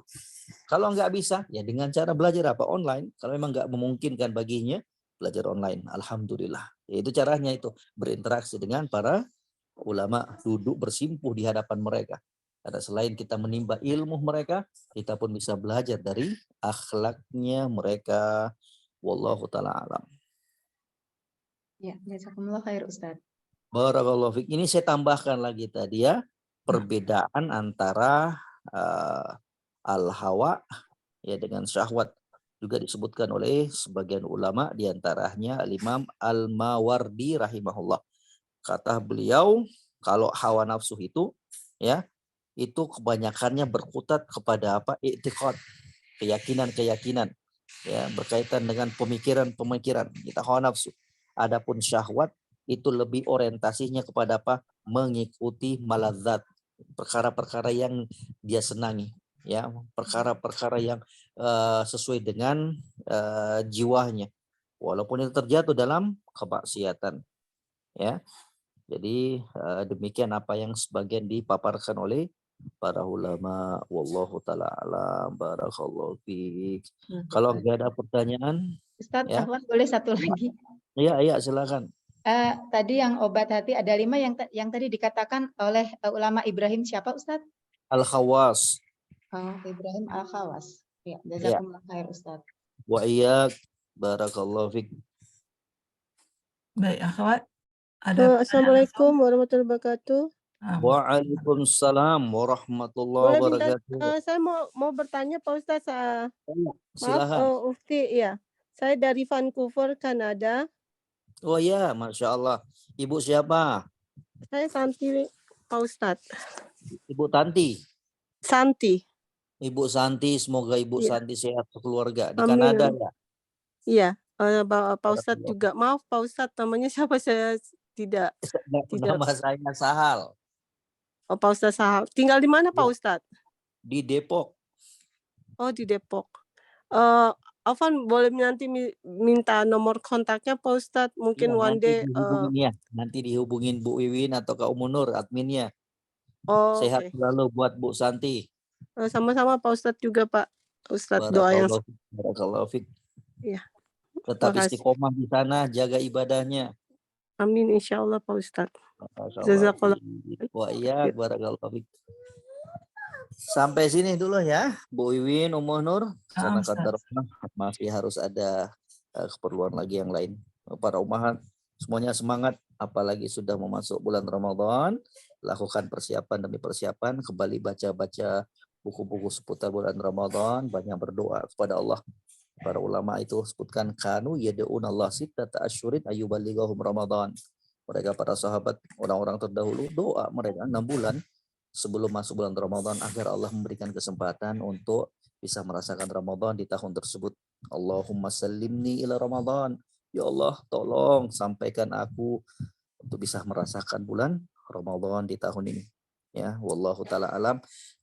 Kalau nggak bisa ya dengan cara belajar apa online. Kalau memang nggak memungkinkan baginya, belajar online, alhamdulillah. Itu caranya itu, berinteraksi dengan para ulama, duduk bersimpuh di hadapan mereka. Karena selain kita menimba ilmu mereka, kita pun bisa belajar dari akhlaknya mereka. Wallahu taala alam. Ya, jazakumullah khair Ustadz. Barakallahu fiik. Ini saya tambahkan lagi tadi ya, perbedaan antara al-hawa ya dengan syahwat. Juga disebutkan oleh sebagian ulama, diantaranya Al-Imam Al-Mawardi rahimahullah. Kata beliau, kalau hawa nafsu itu ya, itu kebanyakannya berkutat kepada apa? I'tiqad, keyakinan-keyakinan ya, berkaitan dengan pemikiran-pemikiran. Kita hawa nafsu. Adapun syahwat itu lebih orientasinya kepada apa? Mengikuti maladzat, perkara-perkara yang dia senangi ya, perkara-perkara yang sesuai dengan jiwanya, walaupun itu terjatuh dalam kemaksiatan ya. Jadi demikian apa yang sebagian dipaparkan oleh para ulama. Wallahu taala alam, barakallahu fiik. Kalau nggak ada pertanyaan Ustadz, ya, Afwan, boleh satu lagi? iya silakan. Tadi yang obat hati ada 5 yang tadi dikatakan oleh ulama Ibrahim siapa Ustadz? Al-Khawas. Ibrahim Al-Khawas. Ya, Ya. jazakumullah khair Ustadz. Wa iyyak, barakallahu fiik. Baik, akhwat. Ada Assalamualaikum warahmatullahi wabarakatuh. Waalaikumsalam warahmatullahi Boleh minta, wabarakatuh. saya mau bertanya Pak Ustaz. Maaf, Silakan. Ufti ya. Saya dari Vancouver, Kanada. Oh ya, Masya Allah. Ibu siapa? Saya Santi, Pak Ustaz. Ibu Tanti. Santi. Ibu Santi, semoga Ibu Iya. Santi sehat keluarga. Di Amin. Kanada ya? Iya, Pak Ustaz juga. Maaf Pak Ustaz, namanya siapa, saya tidak. Nama saya Sahal. Oh, Pak Ustaz Sahal. Tinggal di mana Pak Ustaz? Di Depok. Oh, di Depok. Afan boleh nanti minta nomor kontaknya Pak Ustaz, mungkin Ya, one day. Nanti dihubungin Bu Wiwin atau Kak Umunur adminnya. Oh, sehat okay. selalu buat Bu Santi. Sama-sama Pak Ustadz juga Pak Ustadz, doa yang barakallahu fiik. Iya. Tetap istiqomah di sana, jaga ibadahnya. Amin insyaallah Pak Ustadz. Jazakallah. Wa iyyak, barakallahu fiik. Sampai sini dulu ya, Bu Wiwin, Ummu Nur. Karena kadar masih harus ada keperluan lagi yang lain. Para umahat semuanya semangat, apalagi sudah memasuk bulan Ramadan. Lakukan persiapan demi persiapan, kembali baca-baca buku-buku seputar bulan Ramadan, banyak berdoa kepada Allah. Para ulama itu sebutkan kanu yad'un Allah sittata asyurin ayyubalighahum Ramadan. Mereka para sahabat, orang-orang terdahulu, doa mereka 6 bulan sebelum masuk bulan Ramadan agar Allah memberikan kesempatan untuk bisa merasakan Ramadan di tahun tersebut. Allahumma sallimni ila Ramadan. Ya Allah, tolong sampaikan aku untuk bisa merasakan bulan Ramadan di tahun ini. Ya, wallahu taala alam.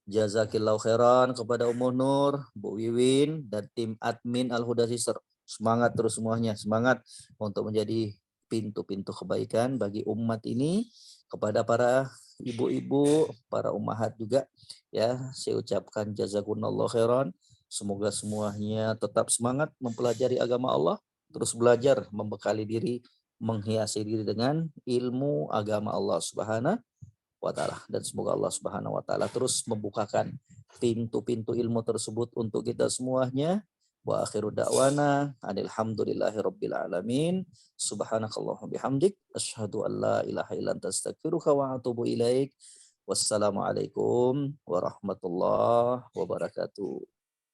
Jazakillahu khairan kepada Ummu Nur, Bu Wiwin dan tim admin Al Huda Sister. Semangat terus semuanya, semangat untuk menjadi pintu-pintu kebaikan bagi umat ini, kepada para ibu-ibu, para ummahat juga. Ya, saya ucapkan jazakumullahu khairan. Semoga semuanya tetap semangat mempelajari agama Allah, terus belajar membekali diri, menghiasi diri dengan ilmu agama Allah Subhanahu wa taala, dan semoga Allah Subhanahu wa taala terus membukakan pintu-pintu ilmu tersebut untuk kita semuanya. Wa akhiru da'wana alhamdulillahirabbil alamin. Subhanakallahumma bihamdik asyhadu an la ilaha illa anta astaghfiruka wa atubu ilaik. Wassalamualaikum warahmatullahi wabarakatuh.